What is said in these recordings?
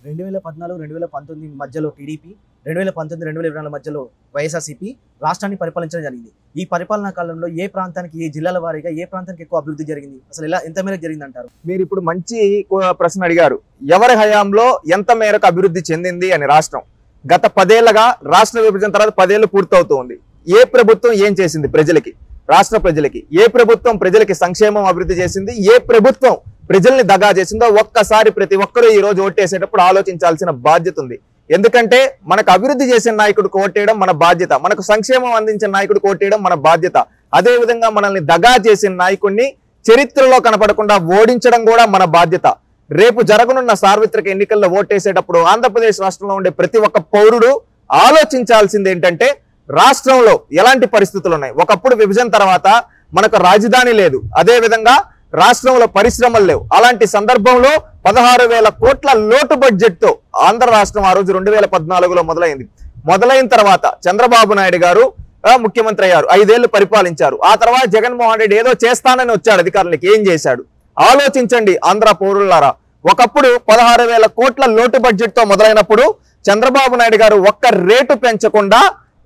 2014 2019 మధ్యలో టీడీపీ, 2019 2024 మధ్యలో వైఎస్ఆర్సీపీ రాష్ట్రాన్ని పరిపాలించడం జరిగింది. ఈ పరిపాలనా కాలంలో ఏ ప్రాంతానికి, ఏ జిల్లాల వారీగా ఏ ప్రాంతానికి ఎక్కువ అభివృద్ధి జరిగింది, అసలు ఎంత మేరకు జరిగింది అంటారు? మీరు ఇప్పుడు మంచి ప్రశ్న అడిగారు. ఎవరి హయాంలో ఎంత మేరకు అభివృద్ధి చెందింది అని రాష్ట్రం. గత 10 ఏళ్లుగా రాష్ట్ర విభజన తర్వాత 10 ఏళ్లు పూర్తవుతుంది. ఏ ప్రభుత్వం ఏం చేసింది ప్రజలకి, రాష్ట్ర ప్రజలకి? ఏ ప్రభుత్వం ప్రజలకి సంక్షేమం అభివృద్ధి చేసింది? ఏ ప్రభుత్వం ప్రజల్ని దగా చేసిందో ఒక్కసారి ప్రతి ఒక్కరూ ఈ రోజు ఓటేసేటప్పుడు ఆలోచించాల్సిన బాధ్యత ఉంది. ఎందుకంటే మనకు అభివృద్ధి చేసిన నాయకుడికి ఓటేయడం మన బాధ్యత, మనకు సంక్షేమం అందించిన నాయకుడికి ఓటేయడం మన బాధ్యత. అదే విధంగా మనల్ని దగా చేసిన నాయకుడిని చరిత్రలో కనపడకుండా ఓడించడం కూడా మన బాధ్యత. రేపు జరగనున్న సార్వత్రిక ఎన్నికల్లో ఓటేసేటప్పుడు ఆంధ్రప్రదేశ్ రాష్ట్రంలో ఉండే ప్రతి ఒక్క పౌరుడు ఆలోచించాల్సింది ఏంటంటే, రాష్ట్రంలో ఎలాంటి పరిస్థితులు ఉన్నాయి. ఒకప్పుడు విభజన తర్వాత మనకు రాజధాని లేదు, అదే విధంగా రాష్ట్రంలో పరిశ్రమలు లేవు. అలాంటి సందర్భంలో 16,000 కోట్ల లోటు బడ్జెట్ తో ఆంధ్ర రాష్ట్రం ఆ రోజు 2014లో మొదలైంది. మొదలైన తర్వాత చంద్రబాబు నాయుడు గారు ముఖ్యమంత్రి అయ్యారు, 5 ఏళ్లు పరిపాలించారు. ఆ తర్వాత జగన్మోహన్ రెడ్డి ఏదో చేస్తానని వచ్చాడు అధికారులకి. ఏం చేశాడు ఆలోచించండి ఆంధ్ర పౌరులారా. ఒకప్పుడు 16,000 కోట్ల లోటు బడ్జెట్ తో మొదలైనప్పుడు చంద్రబాబు నాయుడు గారు ఒక్క రేటు పెంచకుండా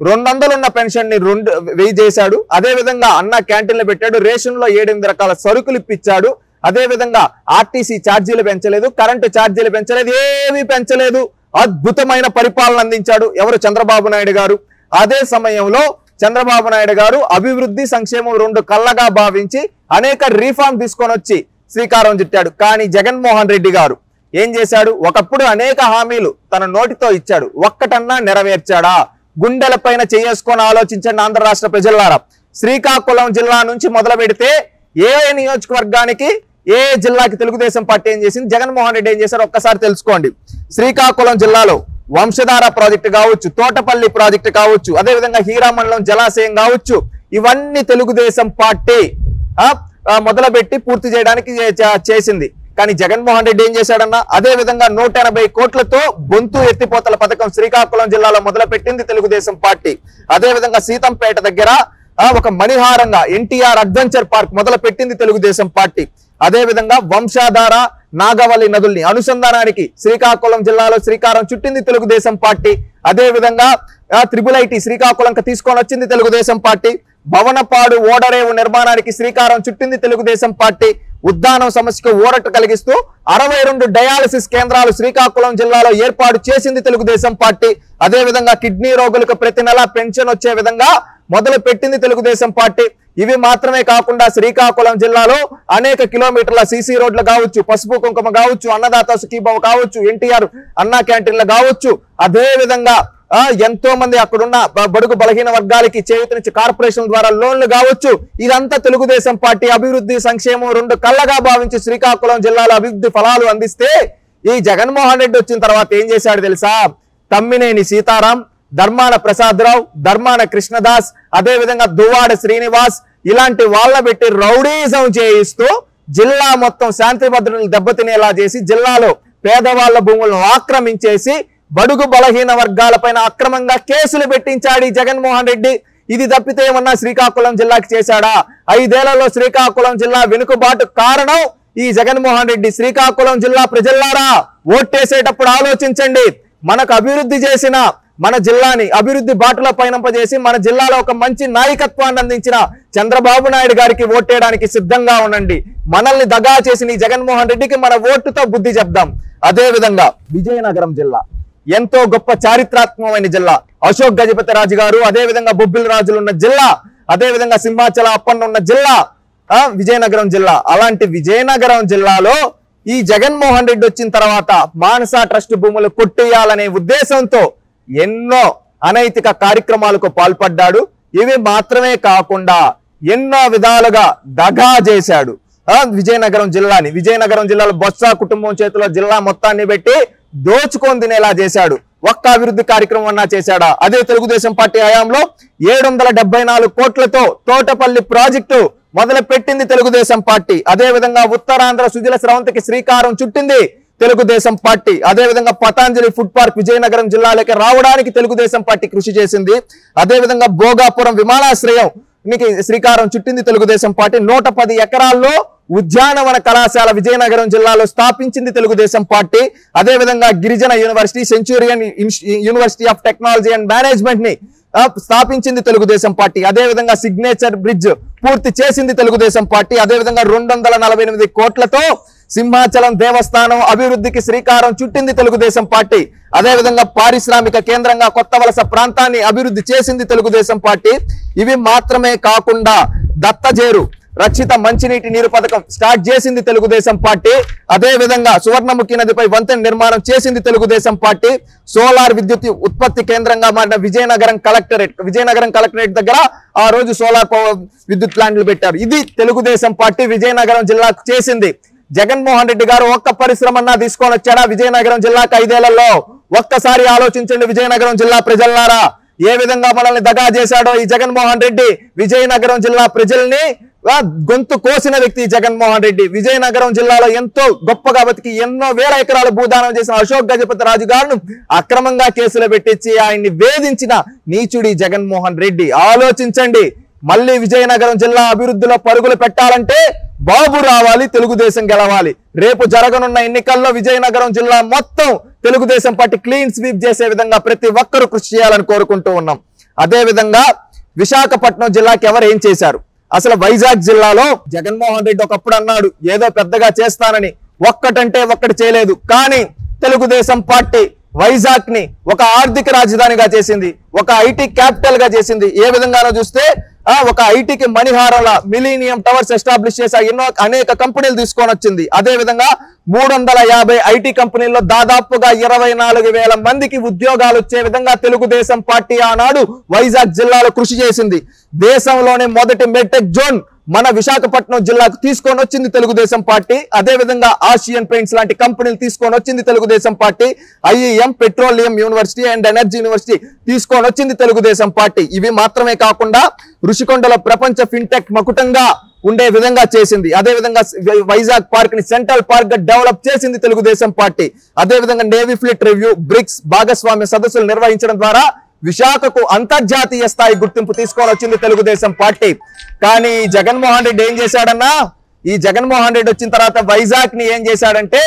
200 ఉన్న పెన్షన్ ని 1000 చేశాడు. అదే విధంగా అన్న క్యాంటీన్లు పెట్టాడు, రేషన్ లో 7-8 రకాల సరుకులు ఇప్పించాడు. అదే విధంగా ఆర్టీసీ ఛార్జీలు పెంచలేదు, కరెంటు ఛార్జీలు పెంచలేదు, ఏమీ పెంచలేదు. అద్భుతమైన పరిపాలన అందించాడు ఎవరు? చంద్రబాబు నాయుడు గారు. అదే సమయంలో చంద్రబాబు నాయుడు గారు అభివృద్ధి సంక్షేమం 2 కళ్ళగా భావించి అనేక రీఫార్మ్ తీసుకొని వచ్చి శ్రీకారం చుట్టాడు. కానీ జగన్మోహన్ రెడ్డి గారు ఏం చేశాడు? ఒకప్పుడు అనేక హామీలు తన నోటితో ఇచ్చాడు, ఒక్కటన్నా నెరవేర్చాడా? గుండెల పైన చేసుకొని ఆలోచించండి ఆంధ్ర రాష్ట్ర ప్రజలారా. శ్రీకాకుళం జిల్లా నుంచి మొదలు పెడితే ఏ నియోజకవర్గానికి, ఏ జిల్లాకి తెలుగుదేశం పార్టీ ఏం చేసింది, జగన్మోహన్ రెడ్డి ఏం చేశారు ఒక్కసారి తెలుసుకోండి. శ్రీకాకుళం జిల్లాలో వంశధార ప్రాజెక్టు కావచ్చు, తోటపల్లి ప్రాజెక్టు కావచ్చు, అదేవిధంగా హీరామండలం జలాశయం కావచ్చు, ఇవన్నీ తెలుగుదేశం పార్టీ మొదలుపెట్టి పూర్తి చేయడానికి చేసింది. కానీ జగన్మోహన్ రెడ్డి ఏం చేశాడన్నా, అదే విధంగా 180 కోట్లతో బొంతు ఎత్తిపోతల పథకం శ్రీకాకుళం జిల్లాలో మొదలుపెట్టింది తెలుగుదేశం పార్టీ. అదే విధంగా సీతంపేట దగ్గర ఒక మణిహారంగా ఎన్టీఆర్ అడ్వెంచర్ పార్క్ మొదలు పెట్టింది తెలుగుదేశం పార్టీ. అదే విధంగా వంశాధార, నాగవల్లి నదుల్ని అనుసంధానానికి శ్రీకాకుళం జిల్లాలో శ్రీకారం చుట్టింది తెలుగుదేశం పార్టీ. అదే విధంగా IIIT శ్రీకాకుళంకి తీసుకొని వచ్చింది తెలుగుదేశం పార్టీ. భవనపాడు ఓడరేవు నిర్మాణానికి శ్రీకారం చుట్టింది తెలుగుదేశం పార్టీ. ఉద్దానం సమస్యకు ఊరట కలిగిస్తూ 62 డయాలసిస్ కేంద్రాలు శ్రీకాకుళం జిల్లాలో ఏర్పాటు చేసింది తెలుగుదేశం పార్టీ. అదే విధంగా కిడ్నీ రోగులకు ప్రతి నెల పెన్షన్ వచ్చే విధంగా మొదలు పెట్టింది తెలుగుదేశం పార్టీ. ఇవి మాత్రమే కాకుండా శ్రీకాకుళం జిల్లాలో అనేక కిలోమీటర్ల సీసీ రోడ్లు కావచ్చు, పసుపు కుంకుమ కావచ్చు, అన్నదాత సుఖీభవ కావచ్చు, ఎన్టీఆర్ అన్నా క్యాంటీన్లు కావచ్చు, అదే విధంగా ఎంతో మంది అక్కడున్న బడుగు బలహీన వర్గాలకి చేయూతనిచ్చి కార్పొరేషన్ ద్వారా లోన్లు కావచ్చు. ఇదంతా తెలుగుదేశం పార్టీ అభివృద్ధి సంక్షేమం 2 కళ్ళగా భావించి శ్రీకాకుళం జిల్లాలో అభివృద్ధి ఫలాలు అందిస్తే, ఈ జగన్మోహన్ రెడ్డి వచ్చిన తర్వాత ఏం చేశాడు తెలుసా? తమ్మినేని సీతారాం, ధర్మాన ప్రసాదరావు, ధర్మాన కృష్ణదాస్, అదే విధంగా దువ్వాడ శ్రీనివాస్ ఇలాంటి వాళ్ళ పెట్టి రౌడీజం చేయిస్తూ జిల్లా మొత్తం శాంతి భద్రతలు దెబ్బతినేలా చేసి, జిల్లాలో పేదవాళ్ల భూములను ఆక్రమించేసి బడుగు బలహీన వర్గాలపైన అక్రమంగా కేసులు పెట్టించాడు ఈ జగన్మోహన్ రెడ్డి. ఇది తప్పితే ఏమన్నా శ్రీకాకుళం జిల్లాకి చేశాడా? 5 ఏళ్లలో శ్రీకాకుళం జిల్లా వెనుకబాటు కారణం ఈ జగన్మోహన్ రెడ్డి. శ్రీకాకుళం జిల్లా ప్రజలారా, ఓటేసేటప్పుడు ఆలోచించండి. మనకు అభివృద్ధి చేసిన మన జిల్లాని అభివృద్ధి బాటలో పయనింపజేసి మన జిల్లాలో ఒక మంచి నాయకత్వాన్ని అందించిన చంద్రబాబు నాయుడు గారికి ఓటేయడానికి సిద్ధంగా ఉండండి. మనల్ని దగా చేసిన ఈ జగన్మోహన్ రెడ్డికి మన ఓటుతో బుద్ధి చెప్దాం. అదే విధంగా విజయనగరం జిల్లా ఎంతో గొప్ప చారిత్రాత్మకమైన జిల్లా. అశోక్ గజపతి రాజు గారు, అదే విధంగా బొబ్బిలి రాజులు ఉన్న జిల్లా, అదే విధంగా సింహాచల అప్పన్న ఉన్న జిల్లా విజయనగరం జిల్లా. అలాంటి విజయనగరం జిల్లాలో ఈ జగన్మోహన్ రెడ్డి వచ్చిన తర్వాత మానస ట్రస్ట్ భూములు కొట్టేయాలనే ఉద్దేశంతో ఎన్నో అనైతిక కార్యక్రమాలకు పాల్పడ్డాడు. ఇవి మాత్రమే కాకుండా ఎన్నో విధాలుగా దగా చేశాడు విజయనగరం జిల్లాని. విజయనగరం జిల్లాలో బొత్స కుటుంబం చేతిలో జిల్లా మొత్తాన్ని పెట్టి దోచుకొని తినేలా చేశాడు. ఒక్క అభివృద్ధి కార్యక్రమం అన్నా చేశాడా? అదే తెలుగుదేశం పార్టీ హయాంలో 774 కోట్లతో తోటపల్లి ప్రాజెక్టు మొదలు పెట్టింది తెలుగుదేశం పార్టీ. అదే విధంగా ఉత్తరాంధ్ర సుజల స్రవంతికి శ్రీకారం చుట్టింది తెలుగుదేశం పార్టీ. అదే విధంగా పతాంజలి ఫుడ్ పార్క్ విజయనగరం జిల్లాలోకి రావడానికి తెలుగుదేశం పార్టీ కృషి చేసింది. అదే విధంగా భోగాపురం విమానాశ్రయం శ్రీకారం చుట్టింది తెలుగుదేశం పార్టీ. 110 ఎకరాల్లో ఉద్యానవన కళాశాల విజయనగరం జిల్లాలో స్థాపించింది తెలుగుదేశం పార్టీ. అదేవిధంగా గిరిజన university, Centurion university of technology and management ని స్థాపించింది తెలుగుదేశం పార్టీ. అదేవిధంగా సిగ్నేచర్ బ్రిడ్జ్ పూర్తి చేసింది తెలుగుదేశం పార్టీ. అదేవిధంగా 248 కోట్లతో సింహాచలం దేవస్థానం అభివృద్ధికి శ్రీకారం చుట్టింది తెలుగుదేశం పార్టీ. అదేవిధంగా పారిశ్రామిక కేంద్రంగా కొత్త వలస ప్రాంతాన్ని అభివృద్ధి చేసింది తెలుగుదేశం పార్టీ. ఇవి మాత్రమే కాకుండా దత్తజేరు రక్షిత మంచినీటి నీరు పథకం స్టార్ట్ చేసింది తెలుగుదేశం పార్టీ. అదే విధంగా సువర్ణముఖి నదిపై వంతెన నిర్మాణం చేసింది తెలుగుదేశం పార్టీ. సోలార్ విద్యుత్ ఉత్పత్తి కేంద్రంగా మారిన విజయనగరం కలెక్టరేట్ దగ్గర ఆ రోజు సోలార్ పవర్ విద్యుత్ ప్లాంట్లు పెట్టారు. ఇది తెలుగుదేశం పార్టీ విజయనగరం జిల్లాకు చేసింది. జగన్మోహన్ రెడ్డి గారు ఒక్క పరిశ్రమన్నా తీసుకొని వచ్చాడా విజయనగరం జిల్లాకు 5 ఏళ్లలో? ఒక్కసారి ఆలోచించండి విజయనగరం జిల్లా ప్రజలారా, ఏ విధంగా మనల్ని దగా చేశాడో ఈ జగన్మోహన్ రెడ్డి. విజయనగరం జిల్లా ప్రజల్ని గొంతు కోసిన వ్యక్తి జగన్మోహన్ రెడ్డి. విజయనగరం జిల్లాలో ఎంతో గొప్పగా బతికి ఎన్నో వేల ఎకరాలు భూదానం చేసిన అశోక్ గజపతి రాజు గారును అక్రమంగా కేసులు పెట్టించి ఆయన్ని వేధించిన నీచుడి జగన్మోహన్ రెడ్డి. ఆలోచించండి, మళ్ళీ విజయనగరం జిల్లా అభివృద్ధిలో పరుగులు పెట్టాలంటే బాబు రావాలి, తెలుగుదేశం గెలవాలి. రేపు జరగనున్న ఎన్నికల్లో విజయనగరం జిల్లా మొత్తం తెలుగుదేశం పార్టీ క్లీన్ స్వీప్ చేసే విధంగా ప్రతి ఒక్కరూ కృషి చేయాలని కోరుకుంటూ ఉన్నాం. అదే విధంగా విశాఖపట్నం జిల్లాకి ఎవరు ఏం చేశారు? అసలు వైజాగ్ జిల్లాలో జగన్మోహన్ రెడ్డి ఒకప్పుడు అన్నాడు ఏదో పెద్దగా చేస్తానని, ఒక్కటంటే ఒక్కటి చేయలేదు. కానీ తెలుగుదేశం పార్టీ వైజాగ్ ని ఒక ఆర్థిక రాజధానిగా చేసింది, ఒక ఐటీ క్యాపిటల్ గా చేసింది. ఏ విధంగానో చూస్తే ఒక ఐటీకి మణిహారంలా మిలీనియం టవర్స్ ఎస్టాబ్లిష్ చేసి ఎన్నో అనేక కంపెనీలు తీసుకొని వచ్చింది. అదే విధంగా 350 ఐటీ కంపెనీల్లో దాదాపుగా 24,000 మందికి ఉద్యోగాలు వచ్చే విధంగా తెలుగుదేశం పార్టీ ఆనాడు వైజాగ్ జిల్లాలో కృషి చేసింది. దేశంలోనే మొదటి మెడ్టెక్ జోన్ మన విశాఖపట్నం జిల్లాకు తీసుకొని వచ్చింది తెలుగుదేశం పార్టీ. అదే విధంగా ఆసియన్ పెయింట్స్ లాంటి కంపెనీలు తీసుకొని వచ్చింది Telugu Desam party. IEM petroleum university and energy university తీసుకొని వచ్చింది తెలుగుదేశం పార్టీ. ఇవి మాత్రమే కాకుండా ఋషికొండలో ప్రపంచ ఫిన్టెక్ మకుటంగా ఉండే విధంగా చేసింది. అదే విధంగా వైజాగ్ పార్క్ ని సెంట్రల్ పార్క్ గా డెవలప్ చేసింది తెలుగుదేశం పార్టీ. అదే విధంగా నేవీ ఫ్లీట్ రివ్యూ, బ్రిక్స్ భాగస్వామ్య సదస్సులు నిర్వహించడం ద్వారా విశాఖకు అంతర్జాతీయ స్థాయి గుర్తింపు తీసుకొని వచ్చింది తెలుగుదేశం పార్టీ. కానీ జగన్మోహన్ రెడ్డి ఏం చేశాడన్నా, ఈ జగన్మోహన్ రెడ్డి వచ్చిన తర్వాత వైజాగ్ ని ఏం చేశాడంటే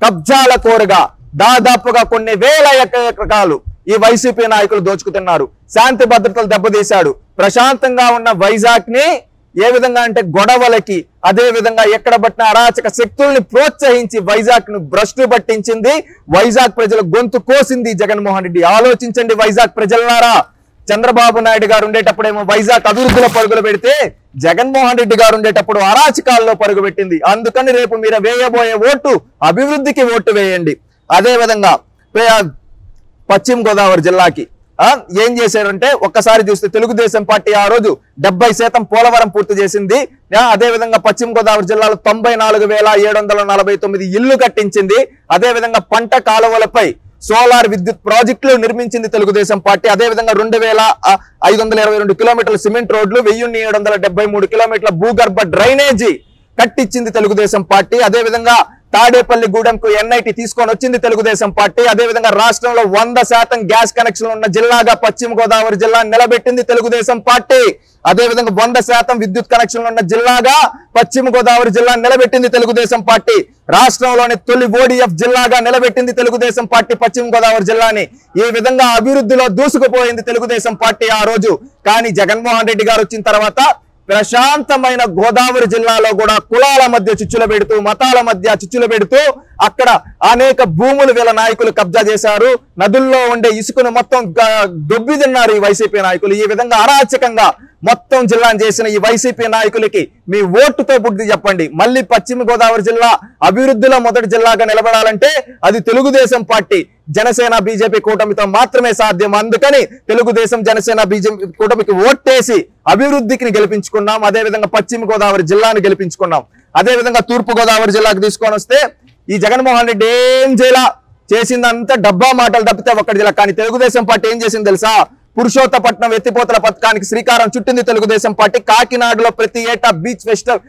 కబ్జాల కోరుగా దాదాపుగా కొన్ని వేల ఎకరాలు ఈ వైసీపీ నాయకులు దోచుకుతున్నారు. శాంతి భద్రతలు దెబ్బతీశాడు. ప్రశాంతంగా ఉన్న వైజాగ్ ని ఏ విధంగా అంటే గొడవలకి, అదే విధంగా ఎక్కడ పట్టిన అరాచక శక్తుల్ని ప్రోత్సహించి వైజాగ్ ను భ్రష్టు పట్టించింది. వైజాగ్ ప్రజల గొంతు కోసింది జగన్మోహన్ రెడ్డి. ఆలోచించండి వైజాగ్ ప్రజలారా, చంద్రబాబు నాయుడు గారు ఉండేటప్పుడేమో వైజాగ్ అభివృద్ధిలో పరుగులు పెడితే జగన్మోహన్ రెడ్డి గారు ఉండేటప్పుడు అరాచకాల్లో పరుగు పెట్టింది. అందుకని రేపు మీరు వేయబోయే ఓటు అభివృద్ధికి ఓటు వేయండి. అదే విధంగా పశ్చిమ గోదావరి జిల్లాకి ఏం చేశారంటే ఒక్కసారి చూస్తే తెలుగుదేశం పార్టీ ఆ రోజు 70% పోలవరం పూర్తి చేసింది. అదే విధంగా పశ్చిమ గోదావరి జిల్లాలో 94,749 ఇళ్లు కట్టించింది. అదే విధంగా పంట కాలువలపై సోలార్ విద్యుత్ ప్రాజెక్టులు నిర్మించింది తెలుగుదేశం పార్టీ. అదే విధంగా 2,522 కిలోమీటర్ల సిమెంట్ రోడ్లు, 1,773 కిలోమీటర్ల భూగర్భ డ్రైనేజీ కట్టించింది తెలుగుదేశం పార్టీ. అదే విధంగా తాడేపల్లి గూడెంకు ఎన్ఐటి తీసుకొని వచ్చింది తెలుగుదేశం పార్టీ. అదే విధంగా రాష్ట్రంలో 100% గ్యాస్ కనెక్షన్లు ఉన్న జిల్లాగా పశ్చిమ గోదావరి జిల్లా నిలబెట్టింది తెలుగుదేశం పార్టీ. అదే విధంగా 100% విద్యుత్ కనెక్షన్లు ఉన్న జిల్లాగా పశ్చిమ గోదావరి జిల్లా నిలబెట్టింది తెలుగుదేశం పార్టీ. రాష్ట్రంలోని తొలి ఓడిఎఫ్ జిల్లాగా నిలబెట్టింది తెలుగుదేశం పార్టీ పశ్చిమ గోదావరి జిల్లాని. ఈ విధంగా అభివృద్ధిలో దూసుకుపోయింది తెలుగుదేశం పార్టీ ఆ రోజు. కానీ జగన్మోహన్ రెడ్డి గారు వచ్చిన తర్వాత ప్రశాంతమైన గోదావరి జిల్లాలో కూడా కులాల మధ్య చిచ్చులు పెడుతూ, మతాల మధ్య చిచ్చులు పెడుతూ అక్కడ అనేక భూములు వీళ్ళ నాయకులు కబ్జా చేశారు. నదుల్లో ఉండే ఇసుకను మొత్తం దొబ్బి తిన్నారు ఈ వైసీపీ నాయకులు. ఈ విధంగా అరాచకంగా మొత్తం జిల్లాను చేసిన ఈ వైసీపీ నాయకులకి మీ ఓటుతో బుద్ధి చెప్పండి. మళ్ళీ పశ్చిమ గోదావరి జిల్లా అభివృద్ధిలో మొదటి జిల్లాగా నిలబడాలంటే అది తెలుగుదేశం పార్టీ జనసేన బీజేపీ కూటమితో మాత్రమే సాధ్యం. అందుకని తెలుగుదేశం జనసేన బీజేపీ కూటమికి ఓట్టేసి అభివృద్ధికి గెలిపించుకున్నాం. అదే విధంగా పశ్చిమ గోదావరి జిల్లాను గెలిపించుకున్నాం. అదే విధంగా తూర్పు గోదావరి జిల్లాకు తీసుకొని వస్తే ఈ జగన్మోహన్ రెడ్డి ఏం చేసిందంతా డబ్బా మాటలు తప్పితే ఒక్కటి జిల్లా. కానీ తెలుగుదేశం పార్టీ ఏం చేసింది తెలుసా? పురుషోత్తపట్నం ఎత్తిపోతల పథకానికి శ్రీకారం చుట్టింది తెలుగుదేశం పార్టీ. కాకినాడలో ప్రతి ఏటా బీచ్ ఫెస్టివల్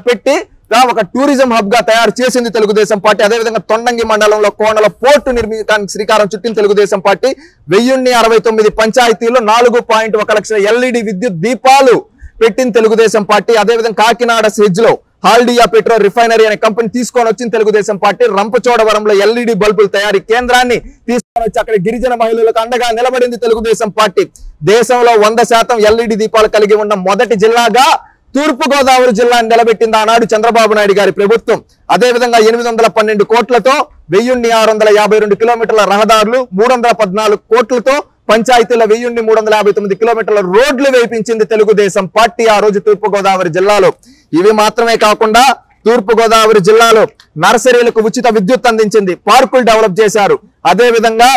పెట్టి ఒక టూరిజం హబ్ గా తయారు చేసింది తెలుగుదేశం పార్టీ. అదేవిధంగా తొండంగి మండలంలో కోనల పోర్టు నిర్మించడానికి శ్రీకారం చుట్టింది తెలుగుదేశం పార్టీ. 1069 పంచాయతీల్లో 4.1 లక్షల LED విద్యుత్ దీపాలు పెట్టింది తెలుగుదేశం పార్టీ. అదేవిధంగా కాకినాడ సెజ్ లో హాల్డియా పెట్రో రిఫైనరీ అనే కంపెనీ తీసుకొని వచ్చింది తెలుగుదేశం పార్టీ. రంపచోడవరంలో LED బల్బుల తయారీ కేంద్రాన్ని తీసుకొని వచ్చి అక్కడ గిరిజన మహిళలకు అండగా నిలబడింది తెలుగుదేశం పార్టీ. దేశంలో 100% LED దీపాలు కలిగి ఉన్న మొదటి జిల్లాగా తూర్పు గోదావరి జిల్లాను నిలబెట్టింది ఆనాడు చంద్రబాబు నాయుడు గారి ప్రభుత్వం. అదేవిధంగా 812 కోట్లతో 1652 కిలోమీటర్ల రహదారులు, 314 కోట్లతో పంచాయతీల 1359 కిలోమీటర్ల రోడ్లు వేయించింది తెలుగుదేశం పార్టీ ఆ రోజు తూర్పు గోదావరి జిల్లాలో. ఇవి మాత్రమే కాకుండా తూర్పు గోదావరి జిల్లాలో నర్సరీలకు ఉచిత విద్యుత్ అందించింది, పార్కులు డెవలప్ చేశారు. అదే విధంగా